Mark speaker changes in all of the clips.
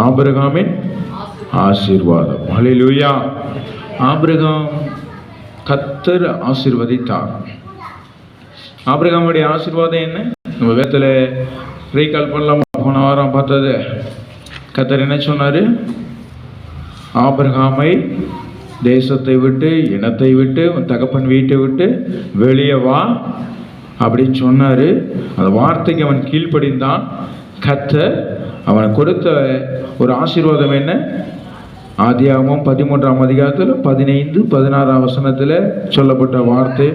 Speaker 1: ஆபிரகாமின் ஆசீர்வாதம். ஹல்லேலூயா. ஆபிரகாம் கர்த்தர் ஆசீர்வதித்தார். ஆபிரகாமுடைய ஆசீர்வாதம் என்ன? நம்ம வேதத்தில் ரீகால் பண்ணலாம். போன வாரம் பார்த்தது கர்த்தர் என்ன சொன்னார்? ஆபிரகாமை தேசத்தை விட்டு, இனத்தை விட்டு, தகப்பன் வீட்டை விட்டு வெளியே வா அப்படின்னு சொன்னார். அந்த வார்த்தைக்கு அவன் கீழ்ப்படிந்தான். கர்த்தர் அவனை கொடுத்த ஒரு ஆசீர்வாதம் என்ன? ஆதியாகமம் 13ஆம் அதிகாரத்தில் 15, 16ஆம் வசனத்தில் சொல்லப்பட்ட வார்த்தை.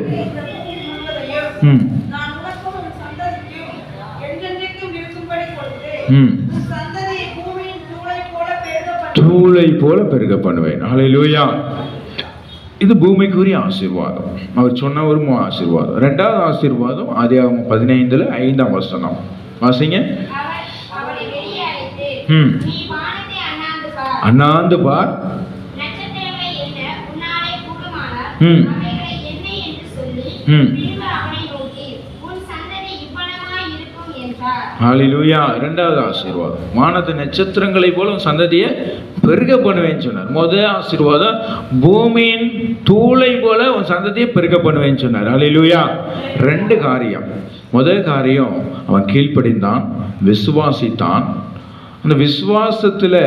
Speaker 1: தூளை போல பெருக பண்ணுவேன். ஹல்லேலூயா. இது பூமிக்குரிய ஆசீர்வாதம். அவர் சொன்ன ஒரு ஆசீர்வாதம். இரண்டாவது ஆசீர்வாதம் ஆதியாகமம் 15 5ஆம் வசனம் வாசிங்க. அண்ணாந்து பார், ஹல்லேலூயா. இரண்டாவது ஆசீர்வாதம் வானத்து நட்சத்திரங்களை போல சந்ததியை பெருக பண்ணுவேன்னு சொன்னார். முதல் ஆசீர்வாதம் பூமியின் தூளை போல உன் சந்ததியை பெருக பண்ணுவேன்னு சொன்னார். ஹல்லேலூயா. ரெண்டு காரியம். முதல் காரியம் அவன் கீழ்ப்படிந்தான், விசுவாசித்தான். அந்த விசுவாசத்தில்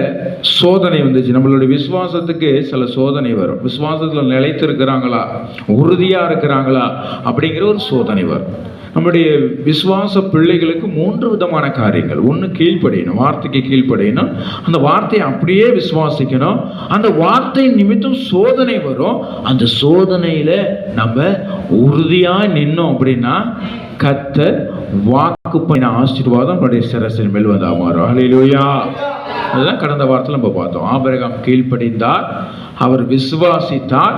Speaker 1: சோதனை வந்துச்சு. நம்மளுடைய விசுவாசத்துக்கு சில சோதனை வரும். விசுவாசத்தில் நிலைத்து இருக்கிறாங்களா, உறுதியாக இருக்கிறாங்களா அப்படிங்கிற ஒரு சோதனை வரும். நம்முடைய விசுவாச பிள்ளைகளுக்கு 3 விதமான காரியங்கள். ஒன்று கீழ்ப்படியணும், வார்த்தைக்கு கீழ்ப்படியணும், அந்த வார்த்தையை அப்படியே விசுவாசிக்கணும். அந்த வார்த்தை நிமித்தம் சோதனை வரும். அந்த சோதனையில் நம்ம உறுதியாக நின்னோம் அப்படின்னா கர்த்தர் வாக்கு பண்ணின ஆசீர்வாதம் நம்முடைய சிரசின் மேல் வந்து அமரும். ஹல்லேலூயா. அதுதான் கடந்த வாரத்தில் நம்ம பார்த்தோம். ஆபிரகாம் கீழ்ப்படிந்தார், அவர் விசுவாசித்தார்.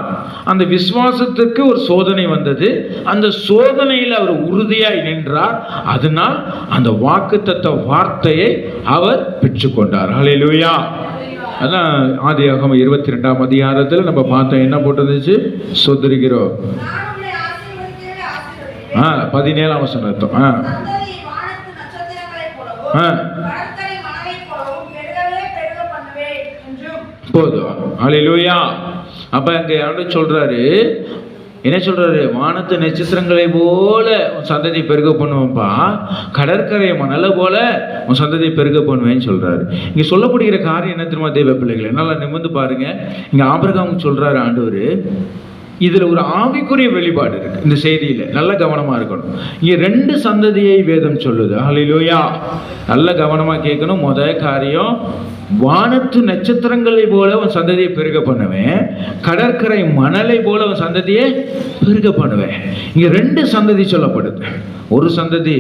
Speaker 1: அந்த விசுவாசத்துக்கு ஒரு சோதனை வந்தது. அந்த சோதனையில் அவர் உறுதியாய் நின்றார். அதனால் அந்த வாக்குத்தத்த வார்த்தையை அவர் பெற்றுக்கொண்டார். ஹல்லேலூயா. அதான் ஆதியாகமம் 22ஆம் அதிகாரத்தில் நம்ம பார்த்தோம். என்ன போட்டுருந்துச்சு? சொதரிக்கிறோம். 17ஆம் வசனம். போதும். ஹல்லேலூயா. அப்ப அங்க ஆண்டவர் சொல்றாரு, என்ன சொல்றாரு? வானத்து நட்சத்திரங்களை போல உன் சந்ததியை பெருக பண்ணுவேன்ப்பா, கடற்கரை மணலை போல உன் சந்ததியை பெருக பண்ணுவேன்னு சொல்றாரு. இங்க சொல்லப்படுகிற காரியம் என்ன தெரியுமா தேவ பிள்ளைகளை? நல்லா நிமிர்ந்து பாருங்க. இங்க ஆபிரகாம் சொல்றாரு ஆண்டவர், இதுல ஒரு ஆவிக்குரிய வெளிப்பாடு இருக்கு இந்த செய்தியில. நல்ல கவனமா இருக்கணும். இங்க 2 சந்ததியை வேதம் சொல்லுது. ஹல்லேலூயா. நல்ல கவனமா கேட்கணும். முதல் காரியம், வானத்து நட்சத்திரங்களை போல உன் சந்ததியை பெருக பண்ணுவேன், கடற்கரை மணலை போல உன் சந்ததியை பெருக பண்ணுவேன். இங்க 2 சந்ததி சொல்லப்படுது. ஒரு சந்ததி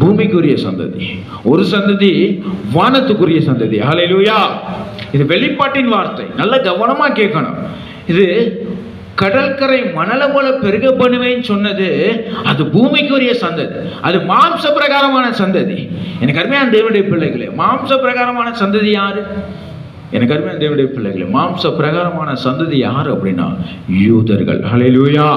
Speaker 1: பூமிக்குரிய சந்ததி, ஒரு சந்ததி வானத்துக்குரிய சந்ததி. ஹல்லேலூயா. இது வெளிப்பாட்டின் வார்த்தை. நல்ல கவனமா கேட்கணும். இது கடற்கரை மணலை போல பெருக பண்ணுவேன்னு சொன்னது அது பூமிக்குரிய சந்ததி, அது மாம்ச பிரகாரமான சந்ததி. எனக்கு அருமையான தேவனுடைய பிள்ளைகளே, மாம்ச பிரகாரமான சந்ததி யாரு? எனக்கு அருமையான தேவனுடைய பிள்ளைகளே, மாம்ச பிரகாரமான சந்ததி யாரு அப்படின்னா யூதர்கள். ஹல்லேலூயா.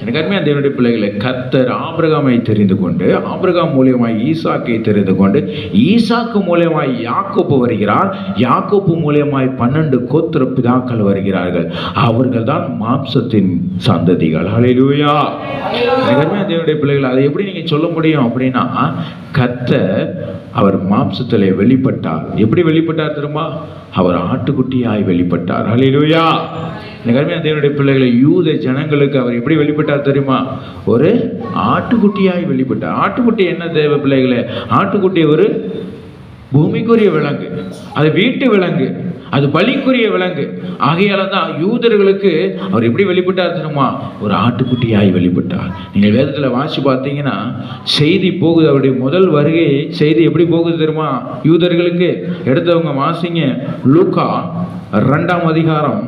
Speaker 1: எனக்கு அருமையான தேவனுடைய பிள்ளைகளை, கர்த்தர் ஆபிரகாமை தெரிந்து கொண்டு, ஆபிரகாம் மூலியமாய் ஈசாக்கை தெரிந்து கொண்டு, ஈசாக்கு மூலியமாய் யாக்கோப்பு வருகிறார், யாக்கோப்பு மூலியமாய் 12 கோத்திர பிதாக்கள் வருகிறார்கள். அவர்கள் தான் மாம்சத்தின் சந்ததிகள். ஹல்லேலூயா. எனக்கு அருமையான தேவனுடைய பிள்ளைகள், அதை எப்படி நீங்க சொல்ல முடியும் அப்படின்னா, கர்த்தர் அவர் மாம்சத்திலே வெளிப்பட்டார். எப்படி வெளிப்பட்டார் தெரியுமா? அவர் ஆட்டுக்குட்டியாய் வெளிப்பட்டார். ஹல்லேலூயா. எனக்கு அருமையான தேவனுடைய பிள்ளைகளை, யூத ஜனங்களுக்கு அவர் எப்படி வெளிப்பட்டார் தெரியுமா? ஒரு ஆட்டுக்குட்டியாய் வெளிப்பட்டார். ஆட்டுக்குட்டி என்ன தேவ பிள்ளைகளே? ஆட்டுக்குட்டி ஒரு பூமிக்குரிய விலங்கு, அது வீட்டு விலங்கு, அது பலிக்குரிய விலங்கு. ஆகையால தான் யூதர்களுக்கு அவர் எப்படி வெளிப்பட்டார் தெரியுமா? ஒரு ஆட்டுக்குட்டியாய் வெளிப்பட்டார். நீங்கள் வேதத்தில் வாசி பார்த்தீங்கன்னா செய்தி போகுது. அவருடைய முதல் வருகை செய்தி எப்படி போகுது தெரியுமா? யூதர்களுக்கு எடுத்தவங்க வாசிங்க. லூக்கா 2ஆம் அதிகாரம்.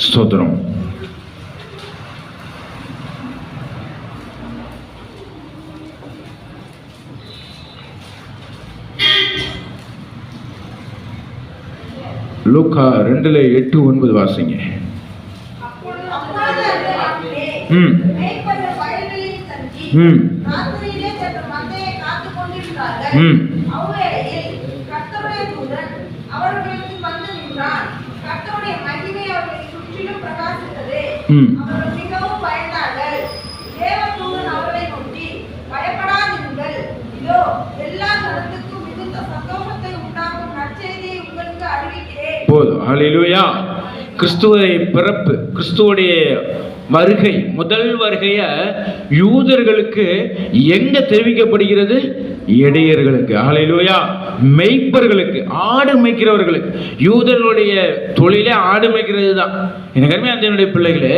Speaker 1: ஸ்தோத்திரம். லூக்கா 2:8-9 வாசிங்க. போதும். ஹல்லேலூயா. கிறிஸ்துவுடைய பிறப்பு, கிறிஸ்துவுடைய வருகை, முதல் வருகைய யூதர்களுக்கு எங்க தெரிவிக்கப்படுகிறது? இடையர்களுக்கு. ஹல்லேலூயா. மேய்ப்பர்களுக்கு, ஆடு மேய்க்கிறவர்களுக்கு. யூதர்களுடைய தொழிலே ஆடு மேய்க்கிறது தான். எனக்கு அருமையான தேவனுடைய பிள்ளைகளே,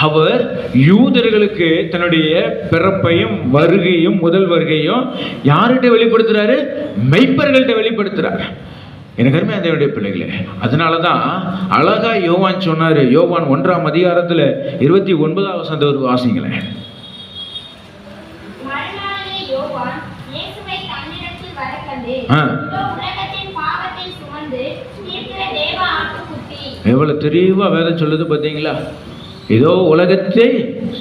Speaker 1: அவர் யூதர்களுக்கு தன்னுடைய பிறப்பையும் வருகையும் முதல் வருகையும் யார்கிட்ட வெளிப்படுத்துறாரு? மேய்ப்பர்கள்ட்ட வெளிப்படுத்துறாரு. எனக்கு அருமையான தேவனுடைய பிள்ளைகளே, அதனாலதான் அழகா யோவான் சொன்னாரு. யோவான் 1ஆம் அதிகாரத்துல 29ஆம் வசனத்தை வாசிங்களேன். எவ்வளவு தெளிவா வேதம் சொல்லுது பாத்தீங்களா? ஏதோ உலகத்தை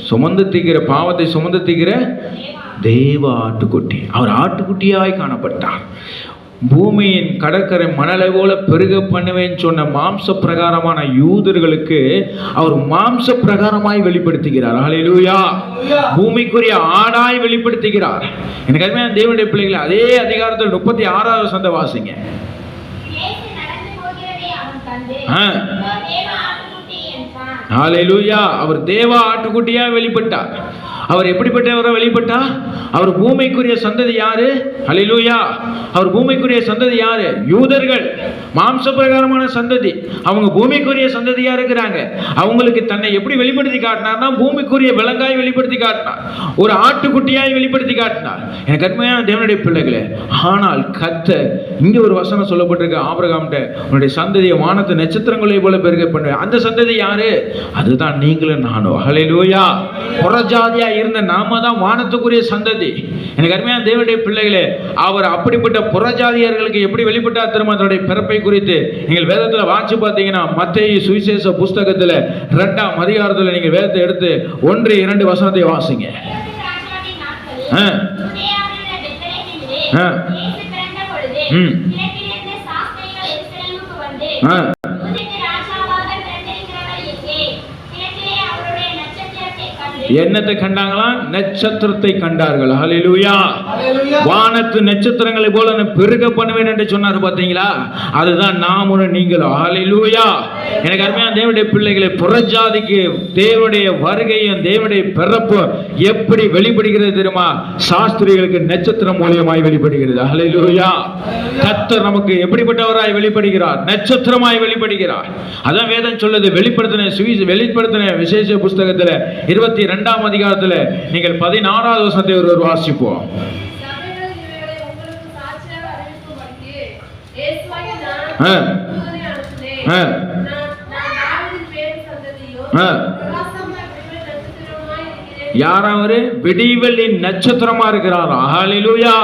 Speaker 1: சுமந்து தீக்கிற, பாவத்தை சுமந்து தீக்கிற தேவ ஆட்டுக்குட்டி. அவர் ஆட்டுக்குட்டியாய் காணப்பட்டார். பூமியின் கடற்கரை மணலை போல பெருக பண்ணுவேன் சொன்ன மாம்ச பிரகாரமான யூதர்களுக்கு அவர் மாம்ச பிரகாரமாய் வெளிப்படுத்துகிறார். ஹல்லேலூயா. பூமிக்குரிய ஆடாய் வெளிப்படுத்துகிறார். எனக்கு அருமையான தேவனுடைய பிள்ளைகளை, அதே அதிகாரத்தில் 36ஆம் வசனத்தை வாசிங்க. ஹல்லேலூயா. அவர் தேவ ஆட்டுக்குட்டியா வெளிப்பட்டார். அவர் எப்படிப்பட்டவரை வெளிப்பட்டார்? அவர் பூமிக்குரிய சந்ததி யாரு? ஹல்லேலூயா. அவர் பூமிக்குரிய சந்ததி யாரு? யூதர்கள், மாம்ச பிரகாரமான சந்ததி. அவங்க பூமிக்குரிய சந்ததியா இருக்கிறாங்க. அவங்களுக்கு தன்னை எப்படி வெளிப்படுத்தி காட்டினார்னா, பூமிக்குரிய விலங்காய் வெளிப்படுத்தி காட்டினார், ஒரு ஆட்டுக்குட்டியாய் வெளிப்படுத்தி காட்டினார். எனக்கு அருமையான தேவனுடைய பிள்ளைகளே, ஆனால் கர்த்தர் இங்க ஒரு வசனம் சொல்லப்பட்டிருக்கு, ஆபிரகாம்கிட்ட உன்னுடைய சந்ததியை வானத்து நட்சத்திரங்களை போல பெருக பண்ணுவேன். அந்த சந்ததி யாரு? அதுதான் நீங்களும் நானும். ஹல்லேலூயா. புறஜாதியா இருந்த நாம தான் வானத்துக்குரிய சந்ததி. எனக்கு அருமையான தேவனுடைய பிள்ளைகளே, அவர் அப்படிப்பட்ட புறஜாதியர்களுக்கு எப்படி வெளிப்பட்டார் தெரியுமா? அதனுடைய பிறப்பை குறித்து நீங்கள் வேதத்துல வாசிச்சு பார்த்தீங்கன்னா, மத்தேயு சுவிசேஷ புஸ்தகத்துல 2ஆம் அதிகாரத்துல நீங்க வேதத்தை எடுத்து 1-2 வசனத்தை வாசிங்க. என்னத்தை கண்டாங்களா? நட்சத்திரத்தை கண்டார்கள். ஹல்லேலூயா. வானத்து நட்சத்திரங்களை போல பெருக பண்ணுவேன் என்று சொன்னார் பாத்தீங்களா? அதுதான் நாமும் நீங்களும். ஹல்லேலூயா. எனக்கு அருமையான தேவனுடைய பிள்ளைகளை, புறஜாதிக்கு தேவனுடைய வருகையும் தேவனுடைய பிறப்பும் எப்படி வெளிப்படுகிறது தெரியுமா? சாஸ்திரிகளுக்கு நட்சத்திரம் மூலியமாய் வெளிப்படுகிறது. ஹல்லேலூயா. கர்த்தர் நமக்கு எப்படிப்பட்டவராய் வெளிப்படுகிறார்? நட்சத்திரமாய் வெளிப்படுகிறார். அதான் வேதம் சொல்லுது. வெளிப்படுத்தின விசேஷ புஸ்தகத்துல 22ஆம் அதிகாரத்துல நீங்கள் 16ஆவது வசனத்தை ஒருவர் வாசிப்போம். யாராவது விடிவெளியின் நட்சத்திரமா இருக்கிறாரா? ஹல்லேலூயா.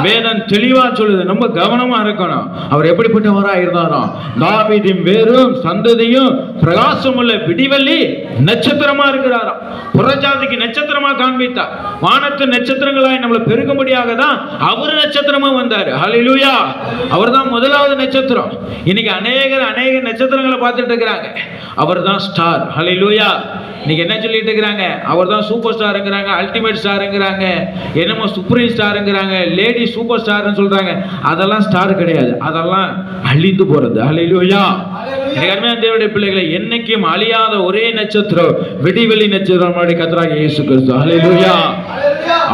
Speaker 1: வேதம் தெளிவா சொல்லுது. ரொம்ப கவனமா இருக்கணும். அவர் எப்படிப்பட்டவரா இருந்தாராம்? தாவீதின் வேரும் சந்ததியும் பிரகாசம் உள்ள விடிவெள்ளி நட்சத்திரமா இருக்கிறாராம். புறஜாதிக்கு நட்சத்திரமா காண்பித்தார். வானத்து நட்சத்திரங்களாய் நம்மளை பெருகும்படியாக தான் அவர் நட்சத்திரமா வந்தாரு. ஹல்லேலூயா. அவர் தான் முதலாவது நட்சத்திரம். இன்னைக்கு அநேக நட்சத்திரங்களை பார்த்துட்டு இருக்கிறாங்க. அவர் தான் ஸ்டார். ஹல்லேலூயா. இன்னைக்கு என்ன சொல்லிட்டு இருக்கிறாங்க? அவர் தான் சூப்பர் ஸ்டாருங்கிறாங்க, அல்டிமேட் ஸ்டாருங்கிறாங்க, என்னமோ சுப்ரீம் ஸ்டாருங்கிறாங்க, லேடி சூப்பர் ஸ்டார்னு சொல்றாங்க. அதெல்லாம் ஸ்டார் கிடையாது. அதெல்லாம் அழிந்து போறது. ஹல்லேலூயா. அருமையான தேவனுடைய பிள்ளைகளை, என்னைக்கும் அழியாத ஒரே நட்சத்திரம் விடிவெளி நட்சத்திரம் கர்த்தராகிய இயேசு கிறிஸ்து. ஹல்லேலூயா.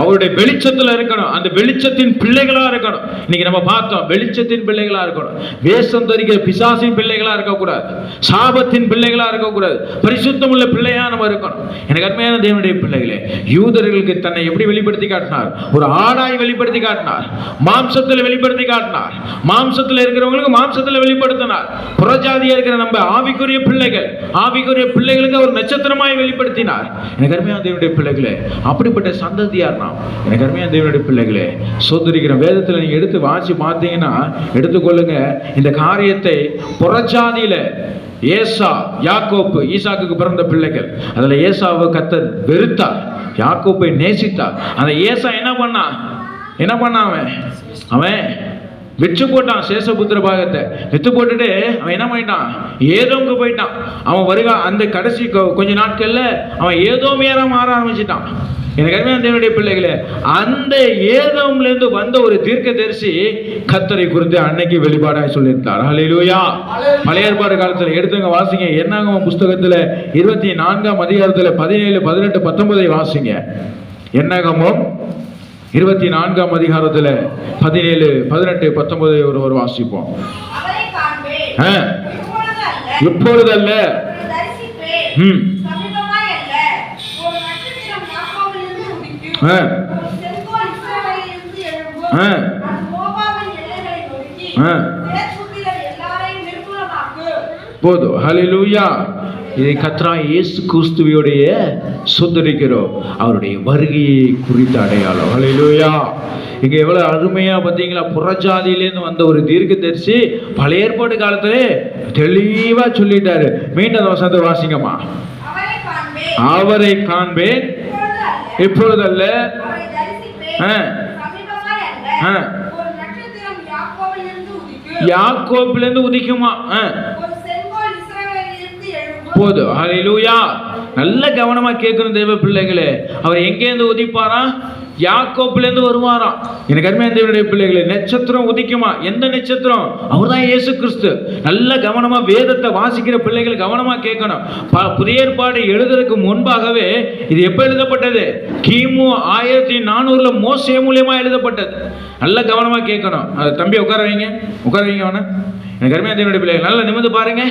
Speaker 1: அவருடைய வெளிச்சத்துல இருக்கணும். அந்த வெளிச்சத்தின் பிள்ளைகளா இருக்கணும். இன்னைக்கு நம்ம பார்த்தோம், வெளிச்சத்தின் பிள்ளைகளா இருக்கணும். வேஷம் தரிக்கிற பிசாசின் பிள்ளைகளா இருக்கக்கூடாது. சாபத்தின் பிள்ளைகளா இருக்கக்கூடாது. பரிசுத்தம் உள்ள பிள்ளையா நம்ம இருக்கணும். எனக்கு அருமையான தேவனுடைய பிள்ளைகளே, யூதர்களுக்கு தன்னை எப்படி வெளிப்படுத்தி காட்டினார்? ஒரு ஆடாய் வெளிப்படுத்தி காட்டினார். மாம்சத்தில் வெளிப்படுத்தி காட்டினார். மாம்சத்தில் இருக்கிறவங்களுக்கு மாம்சத்தில் வெளிப்படுத்தினார். புறஜாதியா இருக்கிற நம்ம ஆவிக்குரிய பிள்ளைகளுக்கு அவர் நட்சத்திரமாய் வெளிப்படுத்தினார். எனக்கு அருமையான தேவனுடைய பிள்ளைகளே, அப்படிப்பட்ட சந்ததியார் நாம். எனக்கு அருமையான தேவனுடைய பிள்ளைகளே, சோதரிக்கிற வேதத்தில் நீங்க எடுத்து வாசி பார்த்தீங்கன்னா எடுத்துக்கொள்ளுங்க. இந்த காரியத்தை புறஜாதியில ஏசா, யாக்கோப்பு, ஈசாக்குக்கு பிறந்த பிள்ளைகள். அதுல ஏசாவை கர்த்தர் வெறுத்தார், யாக்கோப்பை நேசித்தார். அந்த ஏசா என்ன பண்ணான்? அவன் விற்று போட்டான் சேஷபுத்திர பாகத்தை. விற்று போட்டுட்டு அவன் என்ன பண்ணிட்டான்? ஏதோமுக்கு போயிட்டான். அவன் வருகா அந்த கடைசி கொஞ்ச நாட்கள்ல அவன் ஏதோமியரா மாற ஆரம்பிச்சிட்டான். எனக்கு அருமையான தேவனுடைய பிள்ளைகளே, அந்த ஏதோம்ல இருந்து வந்த ஒரு தீர்க்கதரிசி கர்த்தரை குறித்து அன்னைக்கு வெளிப்பாடாய் சொல்லியிருந்தார். ஹல்லேலூயா. பழைய ஏற்பாடு காலத்துல எடுத்துங்க, வாசிங்க. என்னாகமம் புஸ்தகத்துல 24ஆம் அதிகாரத்துல 17, 18, 19 வாசிங்க. என்னாகமம் 24ஆம் அதிகாரத்துல 17, 18, 19 ஒரு வாசிப்போம். இப்பொழுதல்ல, போதும். ஹல்லேலூயா. இதை கர்த்தராகிய இயேசு கிறிஸ்துவோடைய சுதரிக்கிறோம், அவருடைய வருகையை குறித்த அடையாளம். ஹல்லேலூயா. இங்க எவ்வளவு அருமையா பார்த்தீங்களா? புறஜாதியிலேருந்து வந்த ஒரு தீர்க்கதரிசி பழைய ஏற்பாடு காலத்துல தெளிவா சொல்லிட்டாரு. மீண்டும் வசனத்தை வாசிங்கம்மா. அவரை காண்பேன், இப்பொழுதல்ல, யாக்கோபிலிருந்து உதிக்குமா. போதும். ஹல்லேலூயா. நல்ல கவனமா கேட்கணும் தேவ பிள்ளைகளே. அவர் எங்கேருந்து உதிப்பாரா? யாக்கோபிலிருந்து வருவாராம். எனக்கு அருமையான தேவனுடைய பிள்ளைகளே, நட்சத்திரம் உதிக்குமா? எந்த நட்சத்திரம்? அவர்தான் இயேசு கிறிஸ்து. நல்ல கவனமா வேதத்தை வாசிக்கிற பிள்ளைகள் கவனமா கேட்கணும். புதிய ஏற்பாடு எழுதுறதுக்கு முன்பாகவே இது எப்ப எழுதப்பட்டது? கிமு 1400 மோசே மூலியமா எழுதப்பட்டது. நல்ல கவனமா கேட்கணும். தம்பி உட்கார வைங்க அவன. எனக்கு அருமையான தேவனுடைய பிள்ளைகள் நல்லா நிமிர்ந்து பாருங்க.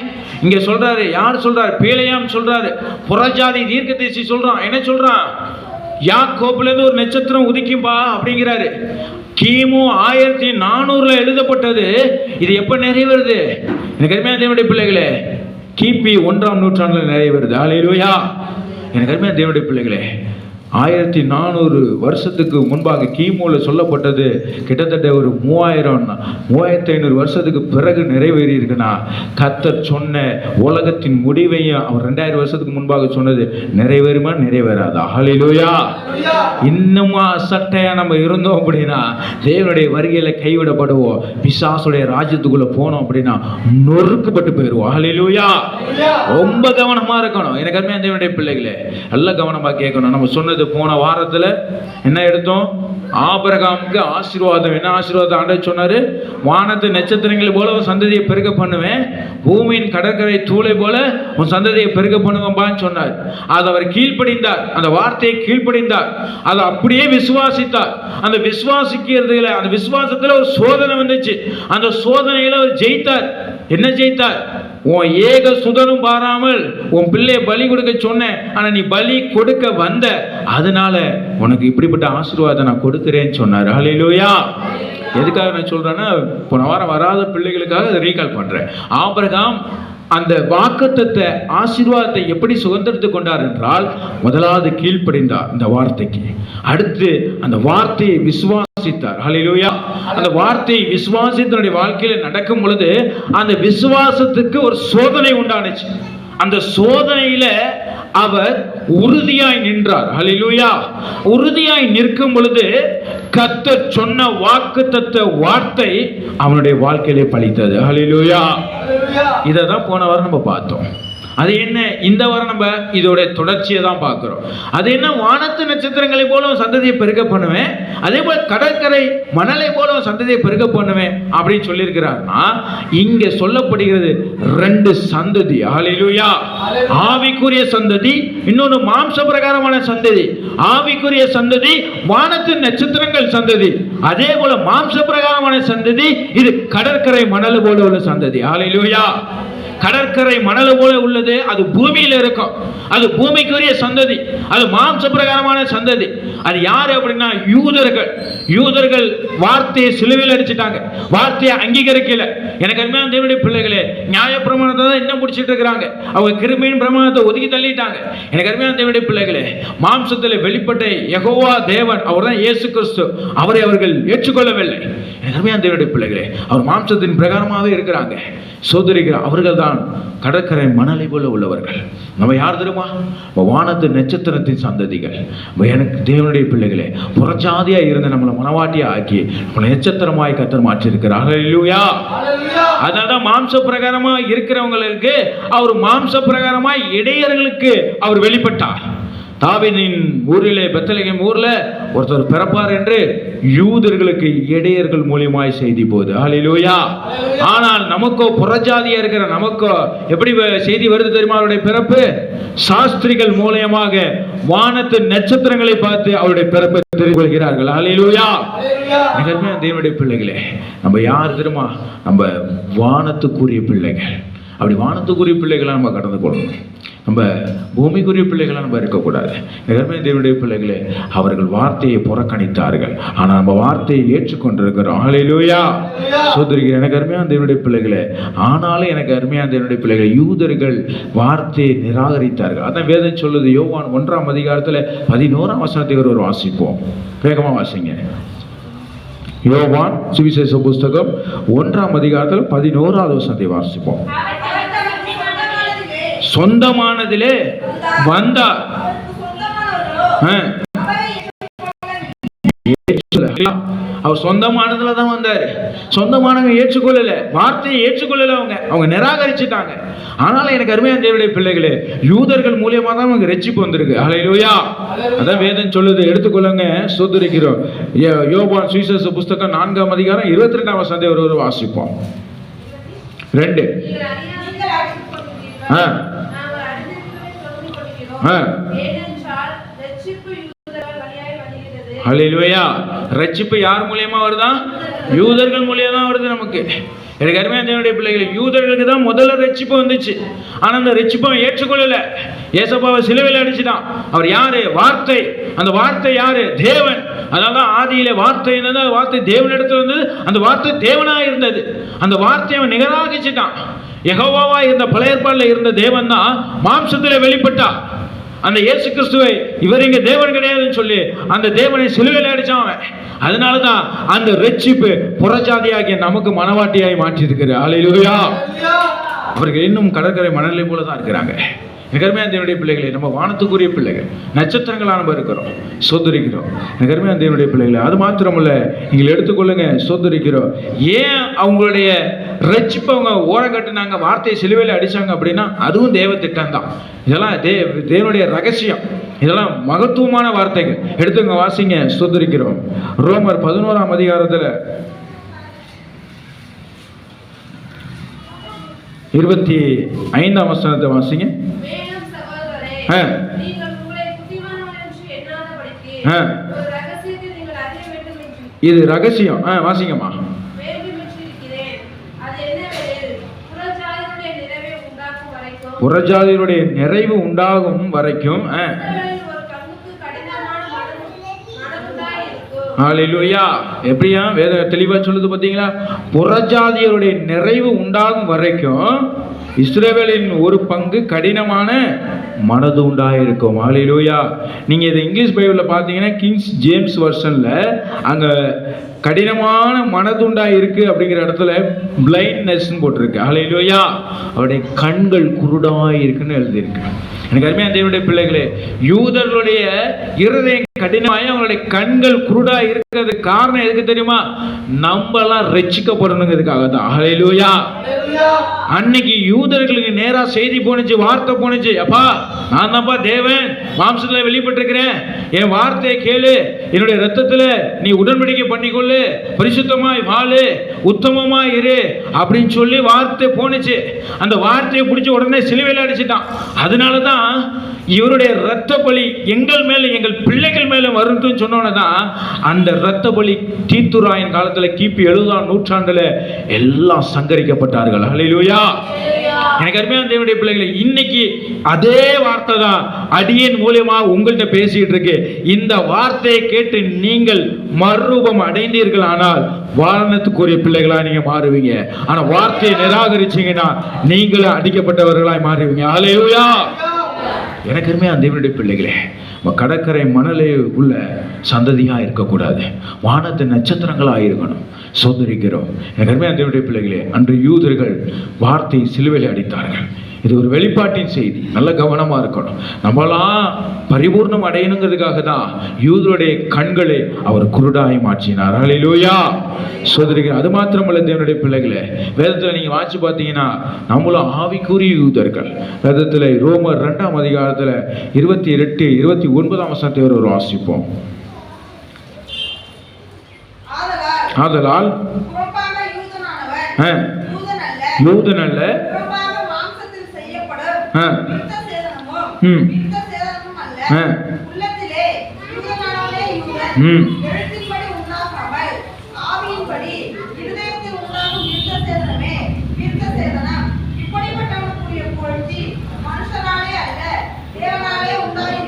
Speaker 1: இங்க சொல்றாரு, யார் சொல்றாரு? பிலேயாம் சொல்றாரு. புறஜாதி தீர்க்கதரிசி சொல்றான். என்ன சொல்றான்? யாக்கோபுல இருந்து ஒரு நட்சத்திரம் உதிக்கும்பா அப்படிங்கிறாரு. கிமு 1400 எழுதப்பட்டது. இது எப்ப நிறைவேறுது? எனக்கு அருமையான தேவனுடைய பிள்ளைகளே, கிபி 1ஆம் நூற்றாண்டுல நிறைவேறுது. ஹல்லேலூயா. எனக்கு அருமையான தேவனுடைய பிள்ளைகளே, 1400 வருஷத்துக்கு முன்பாக கிமுல சொல்லப்பட்டது கிட்டத்தட்ட ஒரு 3500 வருஷத்துக்கு பிறகு நிறைவேறி இருக்குன்னா, கர்த்தர் சொன்ன உலகத்தின் முடிவையும் அவர் 2000 வருஷத்துக்கு முன்பாக சொன்னது நிறைவேறுமா நிறைவேறாதா? ஹல்லேலூயா. இன்னுமா சட்டையா நம்ம இருந்தோம் அப்படின்னா தேவனுடைய வருகையில கைவிடப்படுவோம். பிசாசுடைய ராஜ்யத்துக்குள்ள போனோம் அப்படின்னா நொறுக்கப்பட்டு போயிடுவோம். ஹல்லேலூயா. ரொம்ப கவனமா இருக்கணும். எனக்கு அருமையான தேவனுடைய பிள்ளைகளே, நல்ல கவனமா கேட்கணும். நம்ம சொன்னது போன வாரத்துல என்ன எடுத்தோம்? ஆபிரகாமுக்கு ஆசீர்வாதம். என்ன ஆசீர்வாதம் ஆண்டவர் சொன்னாரு? வானத்து நட்சத்திரங்களை போல உன் சந்ததியை பெருக பண்ணுவேன், பூமியின் கடற்கரை தூளை போல உன் சந்ததியை பெருக பண்ணுவேன்பான்னு சொன்னார். அதை அவர் கீழ்ப்படிந்தார். அந்த வார்த்தையை கீழ்ப்படிந்தார். அதை அப்படியே விசுவாசித்தார். அந்த விசுவாசிக்கிறதுல, அந்த விசுவாசத்துல ஒரு சோதனை வந்துச்சு. அந்த சோதனையில அவர் ஜெயித்தார். என்ன ஜெயித்தார்? உன் ஏக சுதனும் பாராமல் உன் பிள்ளையை பலி கொடுக்க சொன்னேன், ஆனா நீ பலி கொடுக்க வந்த, அதனால உனக்கு இப்படிப்பட்ட ஆசீர்வாதம் நான் கொடுக்கிறேன்னு சொன்னார். ஹல்லேலூயா. எதுக்காக நான் சொல்றேன்னா, போன வாரம் வராத பிள்ளைகளுக்காக அதை ரீகால் பண்றேன். ஆபிரகாம் அந்த வாக்குத்தத்த ஆசீர்வாதத்தை எப்படி சுதந்திரத்துக் கொண்டார் என்றால், முதலாவது கீழ்ப்படிந்தார் இந்த வார்த்தைக்கு. அடுத்து அந்த வார்த்தையை விசுவாசித்தார். ஹல்லேலூயா. அந்த வார்த்தையை விசுவாசித்தனுடைய வாழ்க்கையில நடக்கும் பொழுது அந்த விசுவாசத்துக்கு ஒரு சோதனை உண்டானுச்சு. அந்த சோதனையில அவர் உறுதியாய் நின்றார். ஹல்லேலூயா. உறுதியாய் நிற்கும் பொழுது கர்த்தர் சொன்ன வாக்குத்தத்த வார்த்தை அவனுடைய வாழ்க்கையிலே பலித்தது. ஹல்லேலூயா. இததான் போன வாரம் நம்ம பார்த்தோம். அது என்ன? இந்த வாரம் நம்ம இதோட தொடர்ச்சியை தான் பார்க்கிறோம். அது என்ன? வானத்து நட்சத்திரங்களை போல சந்ததியை பெருக பண்ணுவேன், அதே போல கடற்கரை மணலை போல சந்ததியை பெருக பண்ணுவேன் அப்படின்னு சொல்லியிருக்கிறார்னா, இங்க சொல்லப்படுகிறது 2 சந்ததி. ஹல்லேலூயா. ஆவிக்குரிய சந்ததி, இன்னொன்று மாம்ச பிரகாரமான சந்ததி. ஆவிக்குரிய சந்ததி வானத்து நட்சத்திரங்கள் சந்ததி, அதே போல மாம்ச பிரகாரமான சந்ததி இது கடற்கரை மணல் போல உள்ள சந்ததி. ஹல்லேலூயா. கடற்கரை மணல் போல உள்ளது, அது பூமியில இருக்கும். அது பூமிக்குரிய சந்ததி, அது மாம்ச பிரகாரமான சந்ததி. அது யாரு அப்படின்னா யூதர்கள். யூதர்கள் வார்த்தையை சிலுவையில் அடிச்சிட்டாங்க, வார்த்தையை அங்கீகரிக்கல. எனக்கு அருமையான தேவனுடைய பிள்ளைகளே, நியாய பிரமாணத்தை தான் இன்னும் பிடிச்சிட்டு இருக்கிறாங்க. அவங்க கிருபையின் பிரமாணத்தை ஒதுக்கி தள்ளிட்டாங்க. எனக்கு அருமையான தேவனுடைய பிள்ளைகளே, மாம்சத்தில் வெளிப்பட்ட யெகோவா தேவன், அவர் தான் இயேசு கிறிஸ்து, அவரை அவர்கள் ஏற்றுக்கொள்ளவில்லை. எனக்கு அருமையான தேவனுடைய பிள்ளைகளே, அவர் மாம்சத்தின் பிரகாரமாகவே இருக்கிறாங்க, சோதரிக்கிறார். அவர்கள் தான் கடற்கரை மணலை போல உள்ளவர்கள். நம்ம யார் தெரியுமா? வானத்து நட்சத்திரத்தின் சந்ததிகள். எனக்கு தேவனுடைய பிள்ளைகளே, புறஜாதியா இருந்த நம்மளை மனவாட்டியா ஆக்கி நம்மளை நட்சத்திரமாய் கர்த்தர் மாற்றி இருக்கிறார். ஹல்லேலூயா. அதனால்தான் மாம்ச பிரகாரமா இருக்கிறவங்களுக்கு அவர் மாம்ச பிரகாரமாய் இடையர்களுக்கு அவர் வெளிப்பட்டார். தாவீதின் ஊரிலே, பெத்லகேம் ஊர்ல ஒருத்தர் பிறப்பார் என்று யூதர்களுக்கு இடையர்கள் மூலியமாய் செய்தி போகுது. ஹல்லேலூயா. ஆனால் நமக்கோ, புறஜாதியா இருக்கிற நமக்கோ எப்படி செய்தி வருது தெரியுமா? அவருடைய பிறப்பு சாஸ்திரிகள் மூலியமாக வானத்து நட்சத்திரங்களை பார்த்து அவருடைய பிறப்பை தெரிந்து கொள்கிறார்கள். ஹல்லேலூயா. நிகழ்மையா தேவனுடைய பிள்ளைகளே, நம்ம யார் தெரியுமா? நம்ம வானத்துக்குரிய பிள்ளைகள். அப்படி வானத்துக்குரிய பிள்ளைகளை நம்ம கடந்து கொள்ளணும். நம்ம பூமிக்குரிய பிள்ளைகளை நம்ம இருக்கக்கூடாது. தேவனுடைய பிள்ளைகளே, அவர்கள் வார்த்தையை புறக்கணித்தார்கள், ஆனால் நம்ம வார்த்தையை ஏற்றுக்கொண்டிருக்கிறோம். ஹல்லேலூயா. சோதரிகள் எனக்கு அருமையான தேவனுடைய பிள்ளைகளே, ஆனாலும் எனக்கு அருமையான தேவனுடைய பிள்ளைகளே, யூதர்கள் வார்த்தையை நிராகரித்தார்கள். அதான் வேதம் சொல்லுது. யோவான் 1ஆம் அதிகாரத்தில் 11ஆம் வசனத்தை ஒரு வாசிப்போம். வேகமா வாசிங்க. யோவான் சுவிசேஷ புஸ்தகம் 1ஆம் அதிகாரத்தில் 11ஆவது வசனத்தை வாசிப்போம். சொந்தமானதிலே வந்தார். அவர் சொந்தமானதுல தான் வந்தாரு. சொந்தமானவங்க ஏற்றுக்கொள்ளல, வார்த்தையை ஏற்றுக்கொள்ளல, அவங்க நிராகரிச்சுட்டாங்க. ஆனாலும் எனக்கு அருமையான தேவனுடைய பிள்ளைகளே, யூதர்கள் மூலியமா தான் அவங்க ரட்சிப்பு வந்திருக்கு. ஹல்லேலூயா. அதான் வேதம் சொல்லுது, எடுத்துக்கொள்ளுங்க. ஸ்தோத்திரிக்கிறோம். யோவான் சுவிசேஷ புஸ்தகம் 4ஆம் அதிகாரம் 22ஆம் வசனத்தை ஒரு வாசிப்போம். 2. ஹல்லேலூயா. ரட்சிப்பு யார் மூலியமா வருதா? யூதர்கள் மூலியமா தான் வருது நமக்கு. எனக்கு அருமையான தேவனுடைய பிள்ளைகளை, யூதர்களுக்கு தான் முதல்ல ரட்சிப்பு வந்துச்சு. ஆனா அந்த ரட்சிப்பை ஏற்றுக்கொள்ளல. ஏசப்பாவை சிலுவையில் அடிச்சுட்டான். அவர் யாரு? வார்த்தை. அந்த வார்த்தை யாரு? தேவன். அதனால ஆதியிலே வார்த்தை இருந்தது, அந்த வார்த்தை தேவனிடத்தில் இருந்தது, அந்த வார்த்தை தேவனா இருந்தது. அந்த வார்த்தையை அவன் நிராகரிச்சுட்டான். யெகோவாவா இருந்த பழைய ஏற்பாட்டில் இருந்த தேவன் தான் மாம்சத்திலே வெளிப்பட்டா. அந்த இயேசு கிறிஸ்துவை இவர் இங்க தேவன் கிடையாதுன்னு சொல்லி அந்த தேவனை சிலுவையில் அடிச்சான். அதனாலதான் அந்த ரட்சிப்பு புறஜாதியாகிய நமக்கு மனவாட்டியாய் மாற்றி இருக்கிறார். ஹல்லேலூயா. அவர்கள் இன்னும் கடற்கரை மணலை போல தான் இருக்கிறாங்க. நிகர்மையான தேவனுடைய பிள்ளைகளை, நம்ம வானத்துக்குரிய பிள்ளைகள், நட்சத்திரங்களாக நம்ம இருக்கிறோம், சோதரிக்கிறோம். நிகர்மையான தேவனுடைய பிள்ளைகளை, அது மாத்திரமல்ல, நீங்கள் எடுத்துக்கொள்ளுங்க, சோதரிக்கிறோம். ஏன் அவங்களுடைய ரட்சிப்பை அவங்க ஓரம் கட்டினாங்க, வார்த்தையை சிலுவையில் அடிச்சாங்க அப்படின்னா அதுவும் தேவ திட்டம் தான். இதெல்லாம் தேவனுடைய ரகசியம். இதெல்லாம் மகத்துவமான வார்த்தைகள். எடுத்துங்க, வாசிங்க, சோதரிக்கிறோம். ரோமர் 11ஆம் அதிகாரத்தில் 25ஆம் வசனத்தை வாசிங்க. இது ரகசியம். வாசிங்கம்மா. புறஜாதியுடைய நிறைவு உண்டாகும் வரைக்கும் ஹல்லேலூயா. எப்படியா வேத தெளிவா சொல்லுது பாத்தீங்களா? புறஜாதியருடைய நிறைவு உண்டாகும் வரைக்கும் இஸ்ரவேலின் ஒரு பங்கு கடினமான மனது உண்டாயிருக்கும். ஹல்லேலூயா. நீங்க இதை இங்கிலீஷ் பைபிள்ல பாத்தீங்கன்னா கிங்ஸ் ஜேம்ஸ் வெர்ஷன்ல அங்க கடினமான மனதுண்டாய் இருக்கு அப்படிங்கிற இடத்துல பிளைண்ட்னஸ் போட்டிருக்கு. ஹல்லேலூயா. அவருடைய கண்கள் குருடாய் இருக்குன்னு எழுதியிருக்கு. எனக்கு அருமையான தேவனுடைய பிள்ளைகளே, யூதர்களுடைய இருதயம் கடினமாய் அவங்களுடைய கண்கள் குருடா இருக்கிறது காரணம் எதுக்கு தெரியுமா? நம்ம எல்லாம் ரட்சிக்கப்படணுங்கிறதுக்காக தான். ஹல்லேலூயா. அன்னைக்கு யூதர்களுக்கு நேரா செய்தி போனுச்சு, வார்த்தை போனுச்சு. அப்பா, நான் தான்ப்பா தேவன், மாம்சத்துல வெளிப்பட்டிருக்கிறேன், என் வார்த்தையை கேளு, என்னுடைய ரத்தத்துல நீ உடன்படிக்கை பண்ணிக்கொள்ளு, பரிசுத்தமாய் வாழு, உத்தமமாய் இரு அப்படின்னு சொல்லி வார்த்தை போனுச்சு. அந்த வார்த்தையை பிடிச்ச உடனே சிலுவையில் அடிச்சுட்டான். அதனாலதான் இவருடைய இரத்த பலி எங்கள் மேல, எங்கள் பிள்ளைகள் மேல வரும்னு சொன்னோன்னதான் அந்த இரத்த பலி தீத்துராயின் காலத்துல கிபி 70ஆம் நூற்றாண்டுல எல்லாம் சங்கரிக்கப்பட்டார்கள். ஹல்லேலூயா. எனக்கு அருமையான தேவனுடைய பிள்ளைகளை, இன்னைக்கு அதே வார்த்தை தான் அடியேன் மூலமா உங்கள்கிட்ட பேசிட்டு இருக்கு. இந்த வார்த்தையை கேட்டு நீங்கள் மறுரூபம் அடைந்தீர்கள் ஆனால் வானத்துக்குரிய பிள்ளைகளா நீங்க மாறுவீங்க. ஆனா வார்த்தையை நிராகரிச்சீங்கன்னா நீங்களும் அடிக்கப்பட்டவர்களாய் மாறுவீங்க. ஹல்லேலூயா. எனக்கு அருமையான தேவனுடைய பிள்ளைகளே, கடற்கரை மணலே உள்ள சந்ததியா இருக்கக்கூடாது, வானத்து நட்சத்திரங்களா இருக்கணும். சோதரிக்கிறோம். எனக்கு அருமையான தேவனுடைய பிள்ளைகளே, அன்று யூதர்கள் வார்த்தை சிலுவையில் அடித்தார்கள். இது ஒரு வெளிப்பாட்டின் செய்தி. நல்ல கவனமா இருக்கணும். நம்மளாம் பரிபூர்ணம் அடையணுங்கிறதுக்காக தான் யூதருடைய கண்களை அவர் குருடாய் மாற்றினார். ஹல்லேலூயா. சோதரிகள். அது மாத்திரமல்ல தேவனுடைய பிள்ளைகளே, வேதத்தில் நீங்க வாசிச்சு பார்த்தீங்கன்னா நம்மளும் ஆவிக்குரிய யூதர்கள். வேதத்தில் ரோமர் 2ஆம் அதிகாரத்தில் 28, 29ஆம் வசனத்தை ஒரு வாசிப்போம். ஆதலால் யூதன் அல்ல,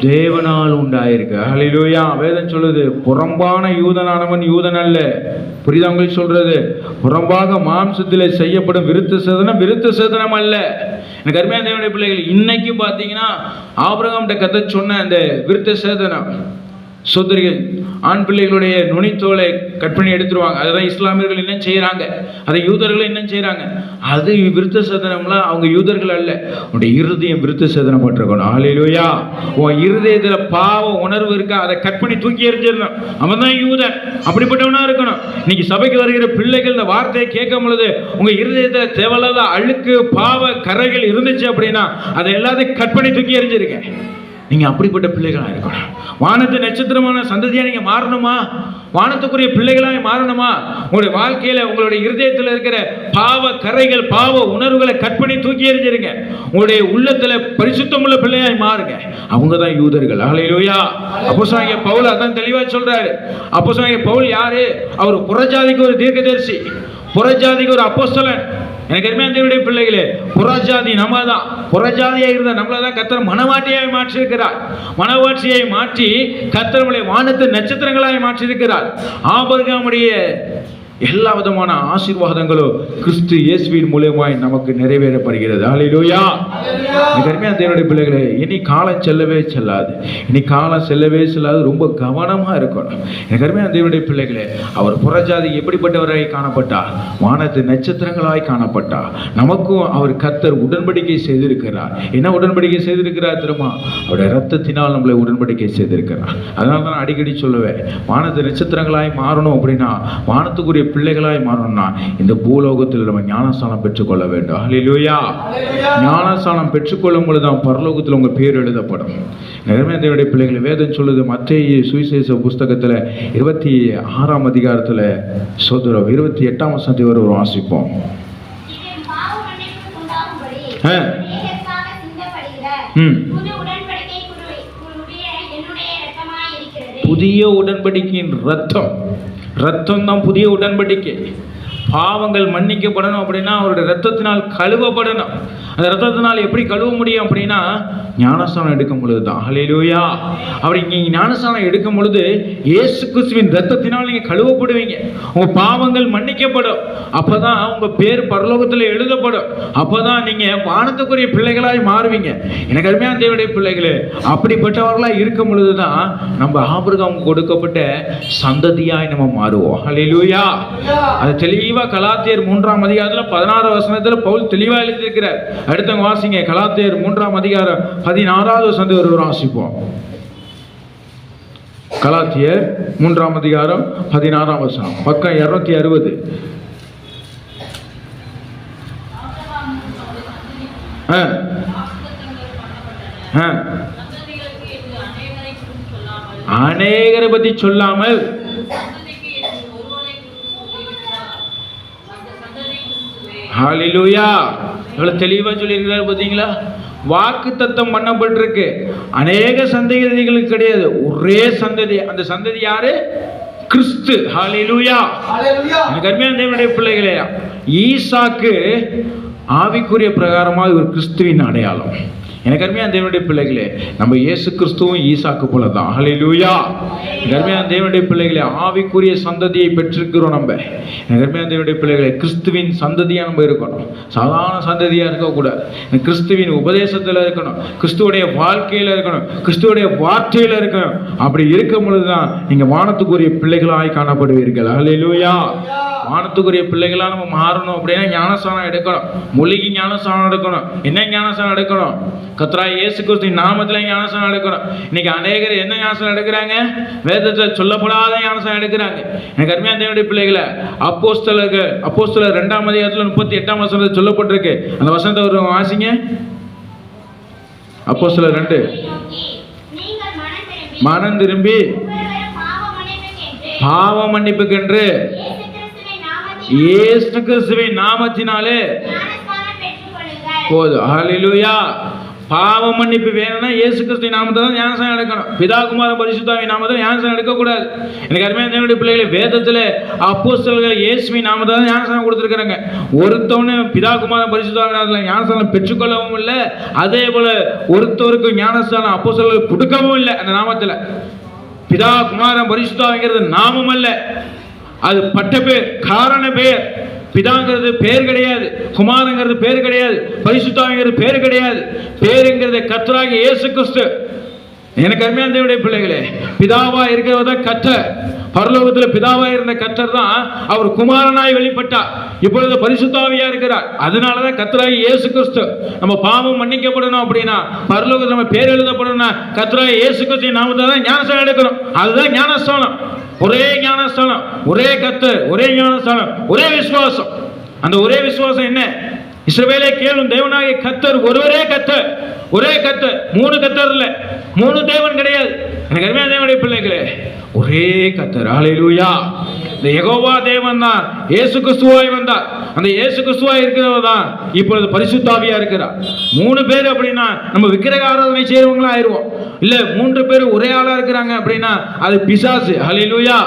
Speaker 1: தேவனால் உண்டாயிருக்கு. ஹல்லேலூயா. வேதம் சொல்லுது, புறம்பான யூதனானவன் யூதன் அல்ல. புரியுதா உங்களுக்கு சொல்றது? புறம்பாக மாம்சத்திலே செய்யப்படும் விருத்த சேதனம் விருத்த சேதனம் அல்ல. எனக்கு அருமையான தேவனுடைய பிள்ளைகள், இன்னைக்கு பார்த்தீங்கன்னா ஆபிரகாம் கதை சொன்ன அந்த விருத்த சேதனம், சோதரிகள் ஆண் பிள்ளைகளுடைய நுனித்தோலை கட் பண்ணி எடுத்துருவாங்க. அதுதான் இஸ்லாமியர்கள் என்ன செய்யறாங்க, அதை யூதர்கள் என்ன செய்யறாங்க. அது விருத்த சேதனம்லாம் அவங்க யூதர்கள் அல்ல. உன்னுடைய இருதயம் விருத்த சேதனம் பட்டிருக்கணும். ஹல்லேலூயா. உன் இருதயத்துல பாவ உணர்வு இருக்கா, அதை கட் பண்ணி தூக்கி எறிஞ்சிடணும். அவன் தான் யூதன். அப்படிப்பட்டவனா இருக்கணும். இன்னைக்கு சபைக்கு வருகிற பிள்ளைகள் இந்த வார்த்தையை கேட்கும் பொழுது உங்க இருதயத்துல தேவையில்லாத அழுக்கு பாவ கரைகள் இருந்துச்சு அப்படின்னா அதை எல்லாத்தையும் கட் பண்ணி தூக்கி எறிஞ்சிருக்க. நீங்க அப்படிப்பட்ட பிள்ளைகளா இருக்கணும். வானத்து நட்சத்திரமான சந்ததியா நீங்க மாறணுமா? வானத்துக்குரிய பிள்ளைகளாய் மாறணுமா? உங்களுடைய வாழ்க்கையில உங்களுடைய இருதயத்தில் இருக்கிற பாவ கரைகள் பாவ உணர்வுகளை கட் பண்ணி தூக்கி எறிஞ்சிருங்க. உங்களுடைய உள்ளத்துல பரிசுத்தமுள்ள பிள்ளையாய் மாறுங்க. அவங்க தான் யூதர்கள். ஹல்லேலூயா. அப்போஸ்தலனாகிய பவுல் அதான் தெளிவா சொல்றாரு. அப்போஸ்தலனாகிய பவுல் யாரு? அவர் புறஜாதிக்கு ஒரு தீர்க்கதரிசி, புறஜாதிக்கு ஒரு அப்போஸ்தலன். எனக்கு அருமையான தேவனுடைய பிள்ளைகளே, புறஜாதி நம்ம தான். புறஜாதியா இருந்த நம்மளை தான் கர்த்தர் மனவாட்டியாய் மாற்றி இருக்கிறார். மனவாட்சியை மாற்றி கர்த்தர் நம்மளை வானத்து நட்சத்திரங்களாய் மாற்றி இருக்கிறார். ஆபிரகாமுடைய எல்லா விதமான ஆசீர்வாதங்களும் கிறிஸ்து இயேசுவின் மூலமாய் நமக்கு நிறைவேறப்படுகிறது. ஹல்லேலூயா. அருமையான தேவனுடைய பிள்ளைகளே, இனி காலம் செல்லவே செல்லாது. இனி காலம் செல்லவே செல்லாது. ரொம்ப கவனமா இருக்கணும். அருமையான தேவனுடைய பிள்ளைகளே, அவர் புறஜாதி எப்படிப்பட்டவராய் காணப்பட்டார்? வானத்து நட்சத்திரங்களாய் காணப்பட்டார். நமக்கும் அவர் கர்த்தர் உடன்படிக்கை செய்திருக்கிறார். என்ன உடன்படிக்கை செய்திருக்கிறார் தெரியுமா? அவருடைய ரத்தத்தினால் நம்மளை உடன்படிக்கை செய்திருக்கிறார். அதனால தான் அடிக்கடி சொல்லுவேன், வானத்து நட்சத்திரங்களாய் மாறணும் அப்படின்னா, வானத்துக்குரிய பிள்ளைகளாய் மாறணும்னா இந்த பூலோகத்தில் நம்ம ஞானஸ்தானம் பெற்றுக்கொள்ள வேண்டும். ஹல்லேலூயா. ஞானஸ்தானம் பெற்றுக்கொள்ளும் பொழுதுதான் பரலோகத்தில் உங்க பேர் எழுதப்படும். தேவனுடைய பிள்ளைகளை வேதம் சொல்லுது. மத்தேயு சுவிசேஷ புஸ்தகத்துல 26ஆம் அதிகாரத்துல சோதரம் 28ஆம் வசனத்தை ஒரு வாசிப்போம். புதிய உடன்படிக்கையின் ரத்தம் தான் புதிய உடன்படிக்கை. பாவங்கள் மன்னிக்கப்படணும் அப்படின்னா அவருடைய ரத்தத்தினால் கழுவப்படணும். அந்த ரத்தத்தினால் எப்படி கழுவ முடியும் அப்படின்னா ஞானஸ்தானம் எடுக்கும் பொழுது தான். ஹல்லேலூயா. அப்படி நீங்க ஞானஸ்தானம் எடுக்கும் பொழுது இயேசு கிறிஸ்துவின் ரத்தத்தினால் நீங்க கழுவப்படுவீங்க. உங்க பாவங்கள் மன்னிக்கப்படும். அப்பதான் உங்க பேர் பரலோகத்தில் எழுதப்படும். அப்பதான் நீங்க வானத்துக்குரிய பிள்ளைகளாய் மாறுவீங்க. எனக்கு அருமையான தேவனுடைய பிள்ளைகளே, அப்படிப்பட்டவர்களாய் இருக்கும் பொழுதுதான் நம்ம ஆபிரகாம் கொடுக்கப்பட்ட சந்ததியாய் நம்ம மாறுவோம். ஹல்லேலூயா. அது தெளிவா கலாத்தியர் 3ஆம் அதிகாரத்துல 16ஆம் வசனத்துல பவுல் தெளிவா எழுதியிருக்கிறார். அடுத்தவங்க வாசிங்க. கலாத்தியர் 3ஆம் அதிகாரம் 16ஆவது வசனத்தை ஒரு வாசிப்போம். கலாத்தியர் 3ஆம் அதிகாரம் 16ஆம் வசனம், பக்கம் 260. அநேகரை பத்தி சொல்லாமல் ஹல்லேலூயா. எவ்வளவு தெளிவா சொல்லியிருக்கிறார் பாத்தீங்களா? வாக்கு தத்தம் பண்ணப்பட்டிருக்கு. அநேக சந்ததிகளுக்கு கிடையாது, ஒரே சந்ததி. அந்த சந்ததி யாரு? கிறிஸ்து. ஹல்லேலூயா. எனக்கு அருமையான தேவனுடைய பிள்ளைகளே, ஈசாக்கு ஆவிக்குரிய பிரகாரமாக ஒரு கிறிஸ்துவின் அடையாளம். எனக்கு அருமையான தேவனுடைய பிள்ளைகளே, நம்ம இயேசு கிறிஸ்துவும் ஈசாக்கு போல தான். ஹல்லேலூயா. அருமையான தேவனுடைய பிள்ளைகளே, ஆவிக்குரிய சந்ததியை பெற்றிருக்கிறோம் நம்ம. அருமையான தேவனுடைய பிள்ளைகளே, கிறிஸ்துவின் சந்ததியா நம்ம இருக்கணும். சாதாரண சந்ததியா இருக்கக்கூடாது. கிறிஸ்துவின் உபதேசத்துல இருக்கணும், கிறிஸ்துவோடைய வாழ்க்கையில இருக்கணும், கிறிஸ்துவோடைய வார்த்தையில இருக்கணும். அப்படி இருக்கும் பொழுதுதான் நீங்க வானத்துக்குரிய பிள்ளைகளாய் காணப்படுவீர்கள். ஹல்லேலூயா. வானத்துக்குரிய பிள்ளைகளா நம்ம மாறணும் அப்படின்னா ஞானஸ்நானம் எடுக்கணும். மூலிகை ஞானஸ்நானம் எடுக்கணும். என்ன ஞானஸ்நானம் எடுக்கணும்? கர்த்தராகிய இயேசு கிறிஸ்துவின் நாமத்திலே ஞானஸ்நானம் எடுக்கணும். இன்னைக்கு அநேகர் என்ன ஞானஸ்நானம் எடுக்கிறாங்க? வேதத்தில் சொல்லப்படாத ஞானஸ்நானம் எடுக்கிறாங்க. எனக்கு அருமையான தேவனுடைய பிள்ளைகளை, அப்போஸ்தலர் 2ஆம் அதிகாரத்தில் 38ஆம் வசனத்தில் சொல்லப்பட்டிருக்கு. அந்த வசனத்தை ஒரு வாசிங்க. அப்போஸ்தலர் 2. மனம் திரும்பி பாவ மன்னிப்புக்கென்று இயேசு கிறிஸ்துவின் நாமத்தினாலே போதும். ஹல்லேலூயா. பாவ மன்னிப்பு வேணும்னா இயேசு கிறிஸ்துவின் நாமத்தில் ஞானஸ்நானம் எடுக்கணும். பிதா குமாரன் பரிசுத்தாவின் நாமத்தில் ஞானஸ்நானம் எடுக்கக்கூடாது. எனக்கு அருமையான தேவனுடைய பிள்ளைகளை, வேதத்தில் அப்போஸ்தலர்கள் இயேசுவின் நாமத்தில் ஞானஸ்நானம் கொடுத்துருக்காங்க. ஒருத்தவனு பிதா குமாரன் பரிசுத்தாவின் நாமத்தில் ஞானஸ்நானம் பெற்றுக்கொள்ளவும் இல்லை, அதே போல ஒருத்தவருக்கு ஞானஸ்நானம் அப்போஸ்தலர்கள் கொடுக்கவும் இல்லை. அந்த நாமத்தில் பிதா குமாரன் பரிசுத்தாவிங்கிறது நாமம் அல்ல, அது பட்ட பேர், காரண பேர். பிதாங்கிறது பேர் கிடையாது, குமாரங்கிறது பேர் கிடையாது, பரிசுத்தாவிங்கிறது பேர் கிடையாது. பேருங்கிறது கர்த்தராகிய இயேசு கிறிஸ்து. எனக்கு அருமையான தேவனுடைய பிள்ளைகளே, பிதாவா இருக்கிறவர் தான் கர்த்தர். பரலோகத்தில் பிதாவா இருந்த கர்த்தர் தான் அவர் குமாரனாய் வெளிப்பட்டார். இப்பொழுது பரிசுத்தாவியா இருக்கிறார். அதனாலதான் கர்த்தராகிய இயேசு கிறிஸ்து. நம்ம பாவம் மன்னிக்கப்படணும் அப்படின்னா, பரலோகத்தில் நம்ம பேர் எழுதப்படணும்னா கர்த்தராகிய இயேசு கிறிஸ்துவின் நாமத்தில் தான் ஞானஸ்நானம் எடுக்கணும். அதுதான் ஞானஸ்நானம். ஒரே ஞானஸ்நானம், ஒரே கர்த்தர், ஒரே ஞானஸ்நானம், ஒரே விசுவாசம். அந்த ஒரே விசுவாசம் என்ன? இஸ்ரவேலே கேளும், தேவனாகிய கர்த்தர் ஒருவரே கர்த்தர். ஒரே கர்த்தர், 3 கர்த்தர் இல்ல, 3 தேவன் கிடையாது. எனக்கு அருமையான தேவனுடைய பிள்ளைகளே, ஒரே கர்த்தர். ஹல்லேலூயா. இந்த யெகோவா தேவன் தான் இயேசு கிறிஸ்துவாய் வந்தார். அந்த இயேசு கிறிஸ்துவாய் இருக்கிறவர் தான் இப்பொழுது பரிசுத்தாவியா இருக்கிறார். 3 பேர் அப்படின்னா நம்ம விக்கிரக ஆராதனை செய்யறவங்களா ஆயிடுவோம். இல்ல 3 பேர் ஒரே ஆளா இருக்கிறாங்க அப்படின்னா அது பிசாசு. ஹல்லேலூயா.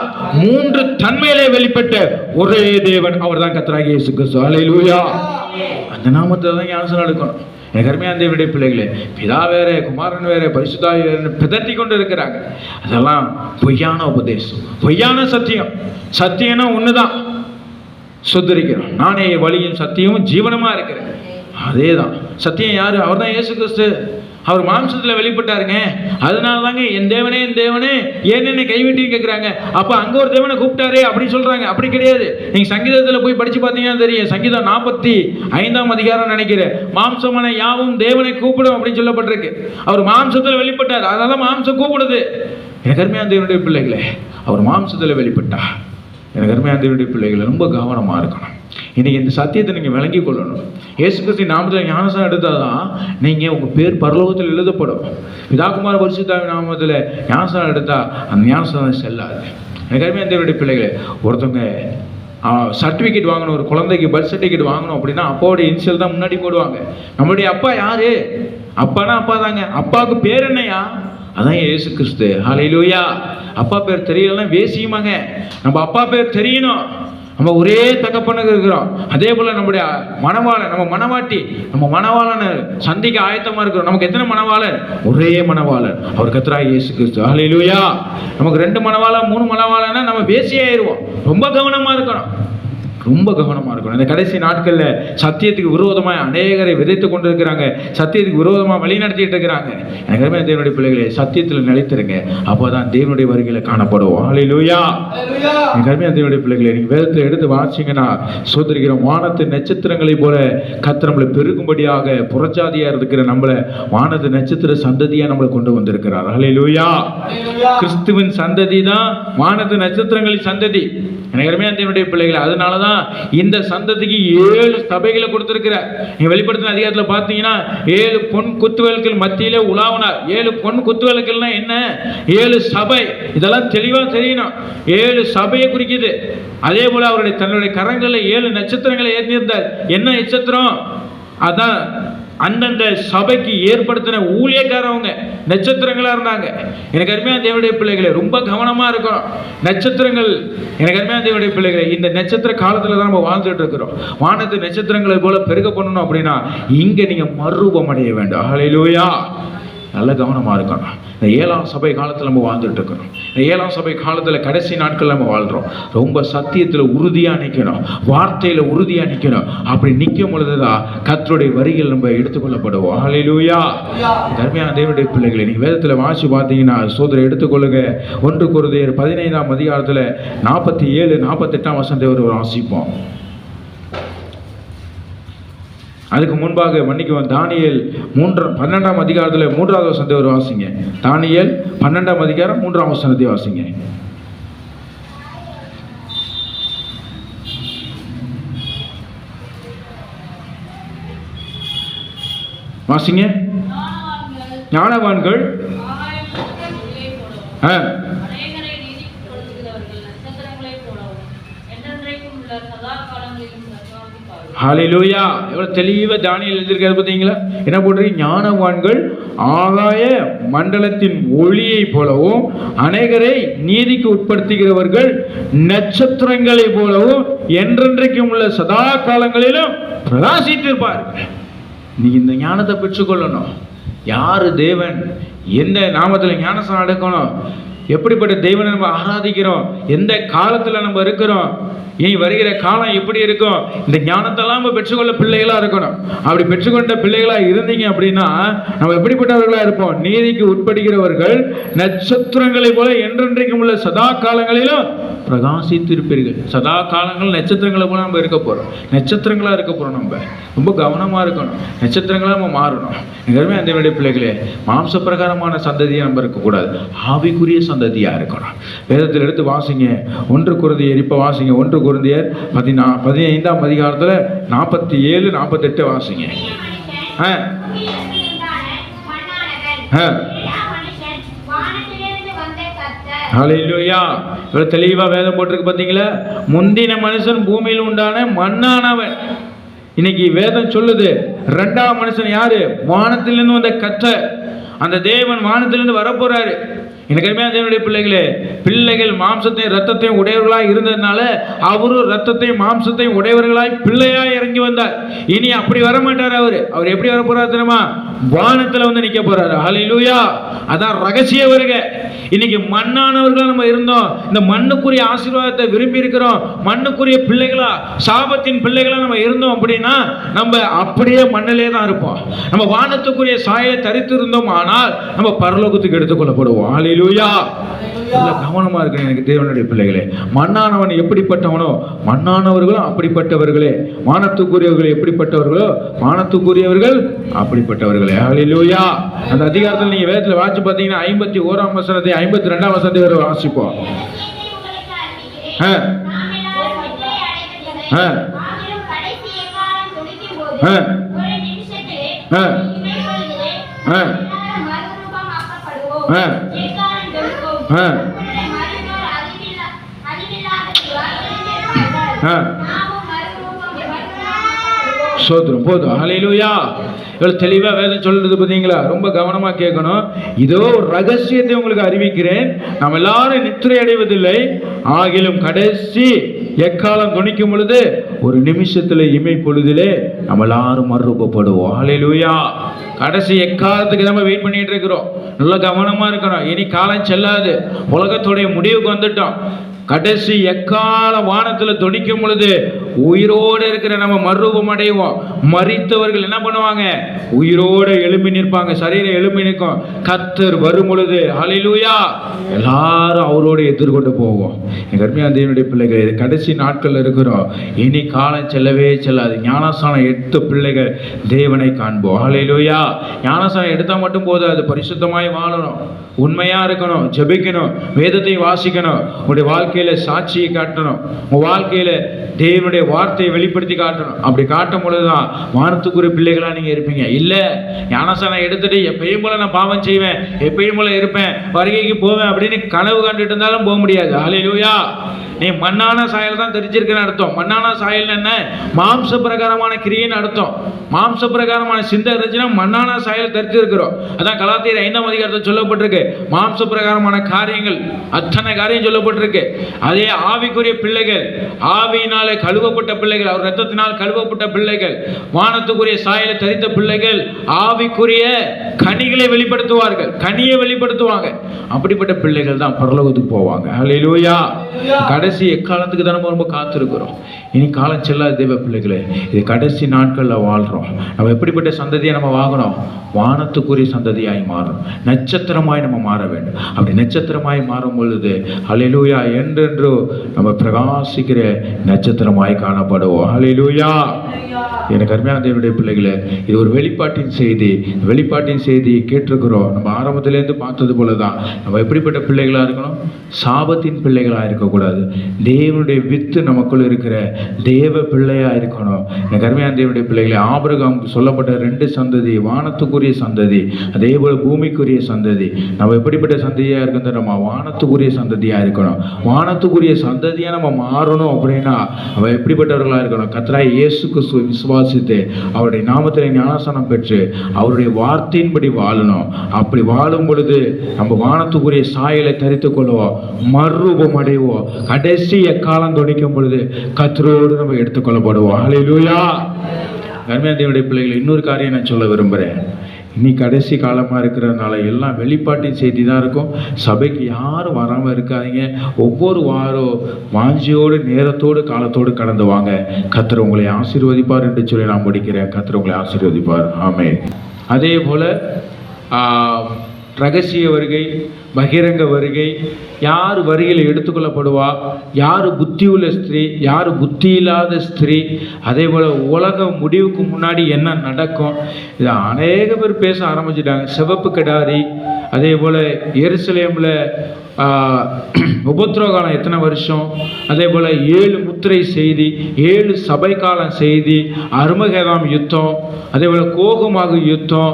Speaker 1: 3 தன்மையிலே வெளிப்பட்ட ஒரே தேவன், அவர் தான் கர்த்தராகிய இயேசு கிறிஸ்து. ஹல்லேலூயா. அந்த நாமத்தை தான் ஞானஸ்நானம் எடுக்கணும். எனக்கு அருமையான தேவனுடைய பிள்ளைகளே, பிதா வேற, குமாரன் வேற, பரிசுத்தாவி வேற பிதற்றி கொண்டு இருக்கிறாங்க. அதெல்லாம் பொய்யான உபதேசம், பொய்யான சத்தியம். சத்தியம்னா ஒண்ணுதான், சுத்தரிக்கிறோம். நானே வழியும் சத்தியமும் ஜீவனமா இருக்கிறேன். அதே தான் சத்தியம். யாரு? அவர் தான் இயேசு கிறிஸ்து. அவர் மாம்சத்துல வெளிப்பட்டாருங்க. அதனால தாங்க என் தேவனே என் தேவனே ஏன் என்னை கைவிட்டு கேட்குறாங்க. அப்போ அங்கே ஒரு தேவனை கூப்பிட்டாரே அப்படின்னு சொல்றாங்க. அப்படி கிடையாது. நீங்க சங்கீதத்தில் போய் படிச்சு பார்த்தீங்கன்னா தெரியும். சங்கீதம் 45ஆம் அதிகாரம் நினைக்கிறேன். மாம்சமான யாவும் தேவனை கூப்பிடும் அப்படின்னு சொல்லப்பட்டிருக்கு. அவர் மாம்சத்தில் வெளிப்பட்டார், அதனால மாம்சம் கூப்பிடுது. எனக்கு அருமையான தேவனுடைய பிள்ளைகளே, அவர் மாம்சத்தில் வெளிப்பட்டா. எனக்கு அருமையான தேவனுடைய பிள்ளைகளை, ரொம்ப கவனமா இருக்கணும். இன்னைக்கு இந்த சத்தியத்தை நீங்க விளங்கி கொள்ளணும். இயேசு கிறிஸ்துவின் நாமத்தில் ஞானஸ்நானம் எடுத்தாதான் நீங்க உங்க பேர் பரலோகத்தில் எழுதப்படும். பிதாகுமார பரிசுத்தாவின் நாமத்தில் ஞானஸ்நானம் எடுத்தா அந்த ஞானஸ்நானம் செல்லாது. எனக்கு அருமையான தேவனுடைய பிள்ளைகளை, ஒருத்தவங்க சர்டிஃபிகேட் வாங்கணும், ஒரு குழந்தைக்கு பர்த் சர்டிஃபிகேட் வாங்கணும் அப்படின்னா அப்பாவோட இனிஷியல் தான் முன்னாடி போடுவாங்க. நம்மளுடைய அப்பா யாரு? அப்பானா அப்பா தாங்க. அப்பாவுக்கு பேர் என்னையா? அதான் இயேசு கிறிஸ்து. ஹல்லேலூயா. அப்பா பேர் தெரியலன்னா வேசியுமாங்க. நம்ம அப்பா பேர் தெரியணும். நம்ம ஒரே தகப்பனுக்கு இருக்கிறோம். அதே போல நம்முடைய மணவாளன், நம்ம மணவாட்டி, நம்ம மணவாளனை சந்திக்க ஆயத்தமா இருக்கிறோம். நமக்கு எத்தனை மணவாளன்? ஒரே மணவாளன், அவர் கர்த்தராகிய இயேசு கிறிஸ்து. ஹல்லேலூயா. நமக்கு 2 மணவாளன் 3 மணவாளன்னா நம்ம வேசியாயிருவோம். ரொம்ப கவனமா இருக்கணும், ரொம்ப கவனமா இருக்கணும். இந்த கடைசி நாட்கள்ல சத்தியத்துக்கு விரோதமாக அநேகரை விதைத்து கொண்டு இருக்கிறாங்க. சத்தியத்துக்கு விரோதமாக வழிநடத்திட்டு இருக்கிறாங்க. எனக்கு தேவனுடைய பிள்ளைகளை, சத்தியத்தில் நிலைத்திருங்க. அப்போதான் தேவனுடைய வருகையில காணப்படுவோம். ஹல்லேலூயா. எனக்கு தேவனுடைய பிள்ளைகளை, நீங்க வேதத்தை எடுத்து வாசிங்கன்னா சோதரிக்கிறோம். வானத்து நட்சத்திரங்களை போல கர்த்தர் நம்மளை பெருகும்படியாக புறச்சாதியா இருக்கிற நம்மளை வானத்து நட்சத்திர சந்ததியா நம்மளை கொண்டு வந்திருக்கிறார். ஹல்லேலூயா. கிறிஸ்துவின் சந்ததி தான் வானத்து நட்சத்திரங்களின் சந்ததி. எனக்கு அருமையான தேவனுடைய பிள்ளைகளை, அதனாலதான் இந்த சந்ததிக்கு 7 சபைகளை கொடுத்திருக்கிறார். நீங்க வெளிப்படுத்தின அதிகாரத்தில் பார்த்தீங்கன்னா 7 பொன் குத்துவிளக்குகள் மத்தியிலே உலாவினார். 7 பொன் குத்துவிளக்குகள்னா என்ன? 7 சபை. இதெல்லாம் தெளிவா தெரியணும். 7 சபையை குறிக்குது. அதே போல அவருடைய தன்னுடைய கரங்களில் 7 நட்சத்திரங்களை ஏற்றியிருந்தார். என்ன நட்சத்திரம்? அதான் அந்தந்த சபைக்கு ஏற்படுத்தின ஊழியக்காரவங்க நட்சத்திரங்களா இருந்தாங்க. எனக்கு அருமையான தேவனுடைய பிள்ளைகளை, ரொம்ப கவனமா இருக்கணும். நட்சத்திரங்கள், எனக்கு அருமையான தேவனுடைய பிள்ளைகளை, இந்த நட்சத்திர காலத்துல தான் நம்ம வாழ்ந்துட்டு இருக்கிறோம். வானத்து நட்சத்திரங்களை போல பெருக பண்ணணும் அப்படின்னா இங்க நீங்க மறுரூபம் அடைய வேண்டும். ஹல்லேலூயா. நல்ல கவனமா இருக்கணும். இந்த 7ஆம் சபை காலத்தில் நம்ம வாழ்ந்துட்டு இருக்கிறோம். இந்த 7ஆம் சபை காலத்தில் கடைசி நாட்கள் நம்ம வாழ்றோம். ரொம்ப சத்தியத்தில் உறுதியா நிற்கணும், வார்த்தையில உறுதியா நிற்கணும். அப்படி நிற்கும் பொழுதுதான் கர்த்தருடைய வரிகள் நம்ம எடுத்துக்கொள்ளப்படுவோம். ஹல்லேலூயா. அருமையான தேவனுடைய பிள்ளைகளை, நீங்க வேதத்துல வாசி பார்த்தீங்கன்னா சோதரை எடுத்துக்கொள்ளுங்க. 1 கொரிந்தியர் 15ஆம் அதிகாரத்துல 47, 48ஆம் வசனத்தை ஒரு வாசிப்போம். அதுக்கு முன்பாக மன்னிக்குவோம், தானியேல் 12ஆம் அதிகாரத்தில் 3ஆவது வசனத்தை ஒரு வாசிங்க. தானியேல் 12ஆம் அதிகாரம் 3ஆம் வசனத்தை வாசிங்க. வாசிங்க. ஞானவான்கள் ஹல்லேலூயா. எவ்வளவு தெளிவா தானியேல் எழுதியிருக்காரு பார்த்தீங்களா? என்ன போட்டிருக்கு? ஞானவான்கள் ஆகாய மண்டலத்தின் ஒளியை போலவும் அநேகரை நீதிக்கு உட்படுத்துகிறவர்கள் நட்சத்திரங்களை போலவும் என்றென்றைக்கும் உள்ள சதா காலங்களிலும் பிரகாசித்திருப்பார்கள். நீ இந்த ஞானத்தை பெற்றுக்கொள்ளணும். யாரு தேவன், எந்த நாமத்தில் ஞானஸ்நானம் எடுக்கணும், எப்படிப்பட்ட தெய்வனை நம்ம ஆராதிக்கிறோம், எந்த காலத்துல நம்ம இருக்கிறோம், இனி வருகிற காலம் எப்படி இருக்கும், இந்த ஞானத்தெல்லாம் நம்ம பெற்றுக்கொள்ள பிள்ளைகளா இருக்கணும். அப்படி பெற்றுக்கொண்ட பிள்ளைகளா இருந்தீங்க அப்படின்னா நம்ம எப்படிப்பட்டவர்களா இருப்போம்? நீதிக்கு உட்படுகிறவர்கள் நட்சத்திரங்களை போல என்றென்றைக்கும் உள்ள சதா காலங்களிலும் பிரகாசித்திருப்பீர்கள். சதா காலங்கள் நட்சத்திரங்களை போல நம்ம இருக்க போறோம். நட்சத்திரங்களா இருக்க போறோம். நம்ம ரொம்ப கவனமா இருக்கணும். நட்சத்திரங்களா நம்ம மாறணும். எங்களுமே அந்த வேண்டிய பிள்ளைகளே, மாம்ச பிரகாரமான சந்ததியை நம்ம இருக்கக்கூடாது, ஆவிக்குரிய சந்ததியா இருக்கணும். வேதத்தில் எடுத்து வாசிங்க. 1 கொரிந்தியர், இப்ப வாசிங்க 1 கொரிந்தியர் 15ஆம் அதிகாரத்துல 47, 48 வாசிங்க. ஹல்லேலூயா. இவ்வளவு தெளிவா வேதம் போட்டிருக்கு பாத்தீங்களா? முந்தின மனுஷன் பூமியில் உண்டான மண்ணானவன். இன்னைக்கு வேதம் சொல்லுது 2ஆம் மனுஷன் யாரு? வானத்திலிருந்து வந்த கர்த்தர். அந்த தேவன் வானத்திலிருந்து வரப்போறாரு. எனக்கு அருமையான தேவனுடைய பிள்ளைகளே, பிள்ளைகள் மாம்சத்தையும் ரத்தத்தையும் உடையவர்களாய் இருந்ததுனால அவரும் ரத்தத்தையும் மாம்சத்தையும் உடையவர்களாய் பிள்ளையாய் இறங்கி வந்தார். இனி அப்படி வர மாட்டார். அவர் எப்படி வர போறாரு தெரியுமா? வானத்துல வந்து நிக்க போறாரு. ஹல்லேலூயா. அதான் ரகசிய வருக. இன்னைக்கு மண்ணானவர்களா நம்ம இருந்தோம், இந்த மண்ணுக்குரிய ஆசீர்வாதத்தை விரும்பி இருக்கிறோம், மண்ணுக்குரிய பிள்ளைகளா, சாபத்தின் பிள்ளைகளா நம்ம இருந்தோம் அப்படின்னா நம்ம அப்படியே மண்ணிலே தான் இருப்போம். நம்ம வானத்துக்குரிய சாயலை தரித்து இருந்தோம், ஆனால் நம்ம பரலோகத்துக்கு எடுத்துக்கொள்ளப்படுவோம். ஹல்லேலூயா. கவனமா இருக்கு எனக்கு தேவனுடைய பிள்ளைகளே. மண்ணானவன் எப்படிப்பட்டவனோ மண்ணானவர்களும் அப்படிப்பட்டவர்களே, வானத்துக்குரியவர்கள் எப்படிப்பட்டவர்களோ வானத்துக்குரியவர்கள் அப்படிப்பட்டவர்களே. ஹல்லேலூயா. அந்த அதிகாரத்தில் நீங்க வேதத்துல வாசிச்சு பார்த்தீங்கன்னா 51ஆம் வசனத்தை 52ஆம் வசனத்தை வரை வாசிப்போம். சோத்ரம் போதும். ஹல்லேலூயா. இவ்வளவு தெளிவா வேதம் சொல்றது பாத்தீங்களா? ரொம்ப கவனமா கேட்கணும். இதோ ஒரு ரகசியத்தை உங்களுக்கு அறிவிக்கிறேன், நாம் எல்லாரும் நித்திரை அடைவதில்லை, ஆகிலும் கடைசி எக்காலம் துணிக்கும் பொழுது ஒரு நிமிஷத்துல இமை பொழுதிலே நம்ம எல்லாரும் மறுரூபப்படுவோம். ஹல்லேலூயா. கடைசி எக்காலத்துக்கு நம்ம வெயிட் பண்ணிட்டு இருக்கிறோம். நல்ல கவனமா இருக்கணும். இனி காலம் செல்லாது, உலகத்துடைய முடிவுக்கு வந்துட்டோம். கடைசி எக்கால வானத்துல துணிக்கும் பொழுது உயிரோடு இருக்கிற நம்ம மறுரூபம் அடைவோம். மரித்தவர்கள் என்ன பண்ணுவாங்க? உயிரோடு எழுப்பி நிற்பாங்க, சரீரம் எழுப்பி நிற்கும். கர்த்தர் வரும் பொழுது ஹல்லேலூயா எல்லாரும் அவரோடு எதிர்கொண்டு போவோம். கர்மியா தேவனுடைய பிள்ளைகள், கடைசி நாட்கள் இருக்கிறோம். இனி காலம் செல்லவே செல்லாது. ஞானஸ்நானம் எடுத்த பிள்ளைகள் தேவனை காண்போம். ஹல்லேலூயா. ஞானஸ்நானம் எடுத்தா மட்டும் போதாது, பரிசுத்தமாய் வாழணும், உண்மையா இருக்கணும், ஜெபிக்கணும், வேதத்தை வாசிக்கணும், உங்களுடைய வாழ்க்கையில சாட்சியை காட்டணும், உங்க வாழ்க்கையில தேவனுடைய வார்த்தையை வெளிப்படுத்தி காட்டணும். அப்படி காட்டும் பொழுதுதான் வானத்துக்குரிய பிள்ளைகளா நீங்க இருப்பீங்க. இல்ல ஞானஸ்நானம் எடுத்துட்டு எப்பயும் போல நான் பாவம் செய்வேன், எப்பயும் போல இருப்பேன், வருகைக்கு போவேன் அப்படின்னு கனவு கண்டுட்டு இருந்தாலும் போக முடியாது. ஹல்லேலூயா. நீ மண்ணான சாயல் தான் தெரிஞ்சிருக்கன்னு அர்த்தம். மண்ணான சாயல் என்ன? மாம்ச பிரகாரமான கிரியைன்னு அர்த்தம். மாம்ச பிரகாரமான சிந்தை இருந்துச்சுன்னா மண்ணான சாயல் தெரிஞ்சிருக்கிறோம். அதான் கலாத்தியர் 5ஆம் அதிகாரத்தில் சொல்லப்பட்டிருக்கு. மாம்ச பிரகாரமான காரியங்கள் அத்தனை காரியம் சொல்லப்பட்டிருக்கு. அதே ஆவிக்குரிய பிள்ளைகள், ஆவியினாலே கழுவப்பட்ட பிள்ளைகள், அவர் ரத்தத்தினால் கழுவப்பட்ட பிள்ளைகள், வானத்துக்குரிய சாயலை தரித்த பிள்ளைகள் ஆவிக்குரிய கனிகளை வெளிப்படுத்துவார்கள், கனியை வெளிப்படுத்துவாங்க. அப்படிப்பட்ட பிள்ளைகள் தான் பரலோகத்துக்கு போவாங்க. ஹல்லேலூயா. கடைசி எக்காலத்துக்கு தான் நம்ம ரொம்ப காத்திருக்கிறோம். இனி காலம் செல்லாத தேவ பிள்ளைகளே, இது கடைசி நாட்களில் வாழ்றோம். நம்ம எப்படிப்பட்ட சந்ததியை நம்ம வாங்கணும்? வானத்துக்குரிய சந்ததியாய் மாறும், நட்சத்திரமாய் நம்ம மாற வேண்டும். அப்படி நட்சத்திரமாய் மாறும் பொழுது ஹல்லேலூயா என்றென்று நம்ம பிரகாசிக்கிற நட்சத்திரமாய் காணப்படுவோம். ஹல்லேலூயா. எனக்கு அருமையான தேவனுடைய பிள்ளைகளே, இது ஒரு வெளிப்பாட்டின் செய்தி. வெளிப்பாட்டின் செய்தியை கேட்டிருக்கிறோம். நம்ம ஆரம்பத்திலேருந்து பார்த்தது போல தான் நம்ம எப்படிப்பட்ட பிள்ளைகளாக இருக்கணும்? சாபத்தின் பிள்ளைகளாக இருக்கக்கூடாது. தேவனுடைய வித்து நமக்குள் இருக்கிற தேவ பிள்ளையாக இருக்கணும். எனக்கு அருமையான தேவனுடைய பிள்ளைகளே, ஆபிரகாமுக்கு சொல்லப்பட்ட 2 சந்ததி, வானத்துக்குரிய சந்ததி, அதே போல பூமிக்குரிய சந்ததி. நம்ம எப்படிப்பட்ட சந்ததியாக இருக்கிறது? நம்ம வானத்துக்குரிய சந்ததியாக இருக்கணும். வானத்துக்குரிய சந்ததியாக நம்ம மாறணும். அப்படின்னா நம்ம எப்படிப்பட்டவர்களாக இருக்கணும்? கர்த்தராகிய இயேசு கிறிஸ்துவை விசுவாசித்து அவருடைய நாமத்தில் ஞானஸ்நானம் பெற்று அவருடைய வார்த்தையின்படி வாழணும். அப்படி வாழும் பொழுது நம்ம வானத்துக்குரிய சாயலை தரித்துக் கொள்வோம், மறுரூபம் அடைவோம். கடைசி எக்காலம் துணிக்கும் பொழுது கர்த்தரோடு நம்ம எடுத்துக்கொள்ளப்படுவோம். ஹல்லேலூயா. அருமையான தேவனுடைய பிள்ளைகளை, இன்னொரு காரியம் நான் சொல்ல விரும்புகிறேன். இனி கடைசி காலமாக இருக்கிறதுனால எல்லாம் வெளிப்பாட்டின் செய்தி தான் இருக்கும். சபைக்கு யாரும் வராமல் இருக்காதீங்க. ஒவ்வொரு வாரம் வாஞ்சியோடு நேரத்தோடு காலத்தோடு கடந்து வாங்க. கர்த்தர் உங்களை ஆசீர்வதிப்பார் என்று சொல்லி நான் முடிக்கிறேன். கர்த்தர் உங்களை ஆசீர்வதிப்பார். ஆமென். அதே போல் ரகசிய வருகை, பகிரங்க வருகை, யார் வருகையில் எடுத்துக்கொள்ளப்படுவா, யார் புத்தி உள்ள ஸ்திரீ, யார் புத்தி இல்லாத ஸ்திரீ, அதே போல் உலக முடிவுக்கு முன்னாடி என்ன நடக்கும், இதை அநேக பேர் பேச ஆரம்பிச்சிட்டாங்க. சிவப்பு கிடாரி, அதே போல் எருசலேமில் உபத்திரவ காலம் எத்தனை வருஷம், அதே போல் 7 முத்திரை செய்தி, 7 சபை காலம் செய்தி, அருமகேதாம் யுத்தம், அதே போல் கோகுமாகு யுத்தம்,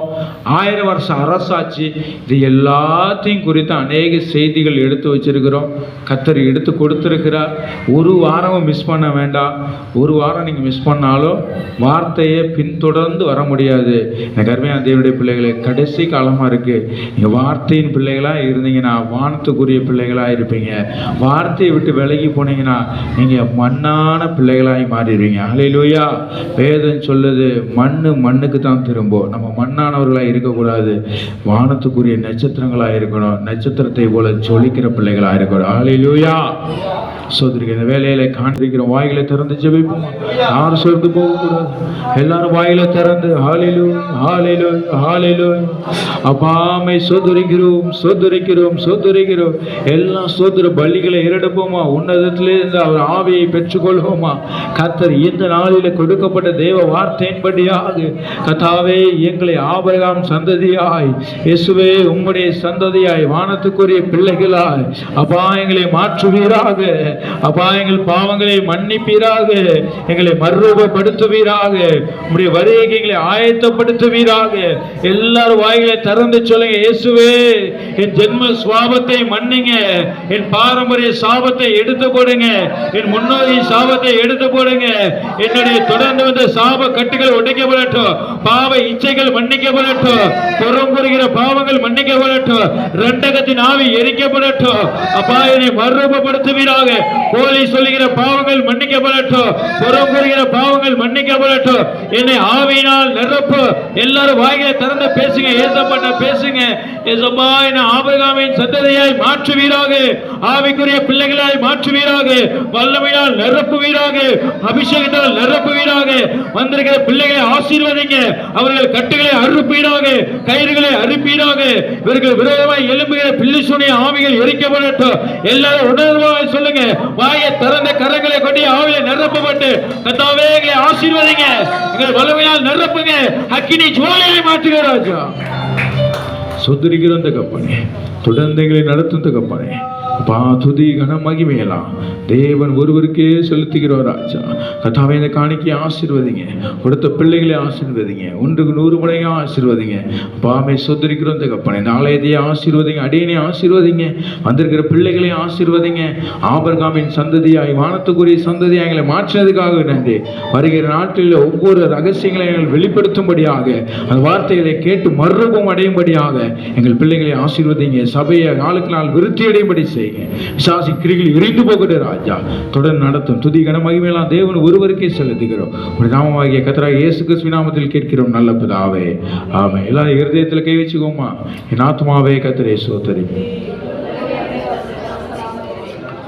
Speaker 1: 1000 வருஷ அரசாட்சி, இது எல்லாத்தையும் குறித்து அநேக செய்திகள் எடுத்து வச்சிருக்கிறோம். கர்த்தர் எடுத்து கொடுத்துருக்கிறார். ஒரு வாரமும் மிஸ் பண்ண வேண்டாம். ஒரு வாரம் நீங்கள் மிஸ் பண்ணாலும் வார்த்தையை பின்தொடர்ந்து வர முடியாது. எனக்கு அருமையான தேவனுடைய பிள்ளைகளை, கடைசி காலமாக இருக்குது. நீங்கள் வார்த்தையின் பிள்ளைகளாக இருந்தீங்கன்னா வானத்துக்குரிய பிள்ளைகளாக இருப்பீங்க. வார்த்தையை விட்டு விலகி போனீங்கன்னா நீங்கள் மண்ணான பிள்ளைகளாக மாறிடுவீங்க. ஹல்லேலூயா. வேதம் சொல்லுது, மண்ணுக்கு தான் திரும்பும். நம்ம மண்ணானவர்களாக இருக்கக்கூடாது, வானத்துக்குரிய நட்சத்திரங்களாக இருக்கணும். நட்சத்திரத்தை போல ஜொலிக்கிற பிள்ளைகளாக இருக்கணும். ஹல்லேலூயா. சோதரிக்க இந்த வேலையில காண்பிக்கிறோம். வாயில திறந்து ஜெபிப்போம். யாரும் சொல்லிட்டு போகக்கூடாது. எல்லாரும் வாயில திறந்து ஹல்லேலூயா, ஹல்லேலூயா, ஹல்லேலூயா. அப்பாமை சோதரிக்கிறோம், சோதரிக்கிறோம், சோதரிக்கிறோம். எல்லாம் சோதர பலிகளை இரடுப்போமா, உன்னதத்திலே இருந்து அவர் ஆவியை பெற்றுக்கொள்வோமா. கர்த்தர் இந்த நாளில கொடுக்கப்பட்ட தேவ வார்த்தையின்படியாக கர்த்தாவே எங்களை ஆபிரகாம் சந்ததியாய், இயேசுவே உம்முடைய சந்ததியாய், வானத்துக்குரிய பிள்ளைகளாய் அப்பா எங்களை மாற்றுவீராக. அப்பா எங்கள் பாவங்களை மன்னிப்பீராக, எங்களை மறுரூபப்படுத்துவீராக, உம்முடைய வருகைக்கு எங்களை ஆயத்தப்படுத்துவீராக. எல்லாரும் வாய்களை திறந்து சொல்லுங்க, இயேசுவே என் ஜென்ம சுவாபத்தை மன்னிங்க, என் பாரம்பரிய சாபத்தை எடுத்து போடுங்க, என் முன்னோடி சாபத்தை எடுத்து போடுங்க. என்னுடைய தொடர்ந்து வந்த சாப கட்டுகள் உடைக்கப்படட்டும், பாவ இச்சைகள் மன்னிக்கப்படட்டும், புறம்புறுகிற பாவங்கள் மன்னிக்கப்படட்டும், இரண்டகத்தின் ஆவி எரிக்கப்படட்டும். அப்பா என்னை மறுரூபப்படுத்துவீராக. கோழி சொல்லுகிற பாவங்கள் மன்னிக்கப்படட்டும், புறம்புறுகிற பாவங்கள் மன்னிக்கப்படட்டும். என்னை ஆவியினால் நிரப்பு. எல்லாரும் வாயிலை திறந்து பேசுங்க, ஏசப்பட்ட பேசுங்க. ஏசப்பா என்னை ஆபிரகாமின் சந்ததியாய் மாற்றுவீராக, ஆவிக்குரிய பிள்ளைகளாய் மாற்றுவீராக, வல்லமையால் நிரப்புவீராக, அபிஷேகத்தால் நிரப்புவீராக. வந்திருக்கிற பிள்ளைகளை ஆசீர்வதிங்க, அவர்கள் கட்டுகளை அறுப்பீராக, கயிறுகளை அறுப்பீராக. இவர்கள் விரோதமாய் எழும்புகிற பில்லிசூனிய ஆவிகள் எரிக்கப்படட்டும். எல்லாரும் உணர்வாக சொல்லுங்க, வாயை திறந்த கரங்களை கொண்டு ஆவியை நிரப்பப்பட்டு கர்த்தாவே எங்களை ஆசீர்வதிங்க, எங்கள் வல்லமையால் நிரப்புங்க, அக்கினி ஜுவாலையை மாற்றுங்க ராஜா. சுத்திரிக்கிற தகப்பனே, தொடர்ந்து எங்களை நடத்தும் தகப்பனே, அப்பா துதி கன மகிமையெல்லாம் தேவன் ஒருவருக்கே செலுத்துகிறோம் ராஜா. கர்த்தாவே இந்த காணிக்கையை ஆசீர்வதிங்க, கொடுத்த பிள்ளைகளை ஆசீர்வதிங்க, 100 முறையா ஆசீர்வதிங்க. பாமை சொந்தரிக்கிறோம் தகப்பனே. இந்த ஆலயத்தையே ஆசீர்வதிங்க, அடியனை ஆசீர்வதிங்க, வந்திருக்கிற பிள்ளைகளை ஆசீர்வதிங்க. ஆபிரகாமின் சந்ததியாய் வானத்துக்குரிய சந்ததியாய் எங்களை மாற்றினதுக்காக நன்றி. வருகிற நாட்களில் ஒவ்வொரு ரகசியங்களை எங்கள் வெளிப்படுத்தும்படியாக, அந்த வார்த்தைகளை கேட்டு மறுரூபம் அடையும்படியாக எங்கள் பிள்ளைகளை ஆசீர்வதிங்க. சபையை நாளுக்கு நாள் விருத்தி அடையும்படி செய்யுங்க. பிசாசு கிரிகள் எரிந்து போகிற ராஜா தொடர்ந்து நடத்தும். துதி கன மகிமையெல்லாம் தேவன் ஒருவருக்கே செலுத்துகிறோம். ஒரு நாமமாகிய கர்த்தராகிய இயேசு கிறிஸ்துவின் நாமத்தில் கேட்கிறோம் நல்ல பிதாவே, ஆமென். எல்லாரும் இருதயத்தில் கை வச்சுக்கோமா. என் ஆத்துமாவே கர்த்தரை ஸ்தோத்திரி,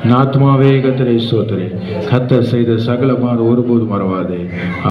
Speaker 1: என் ஆத்துமாவே கர்த்தரை ஸ்தோத்திரி. கர்த்தர் செய்த சகலமாக ஒருபோதும் மறவாதே.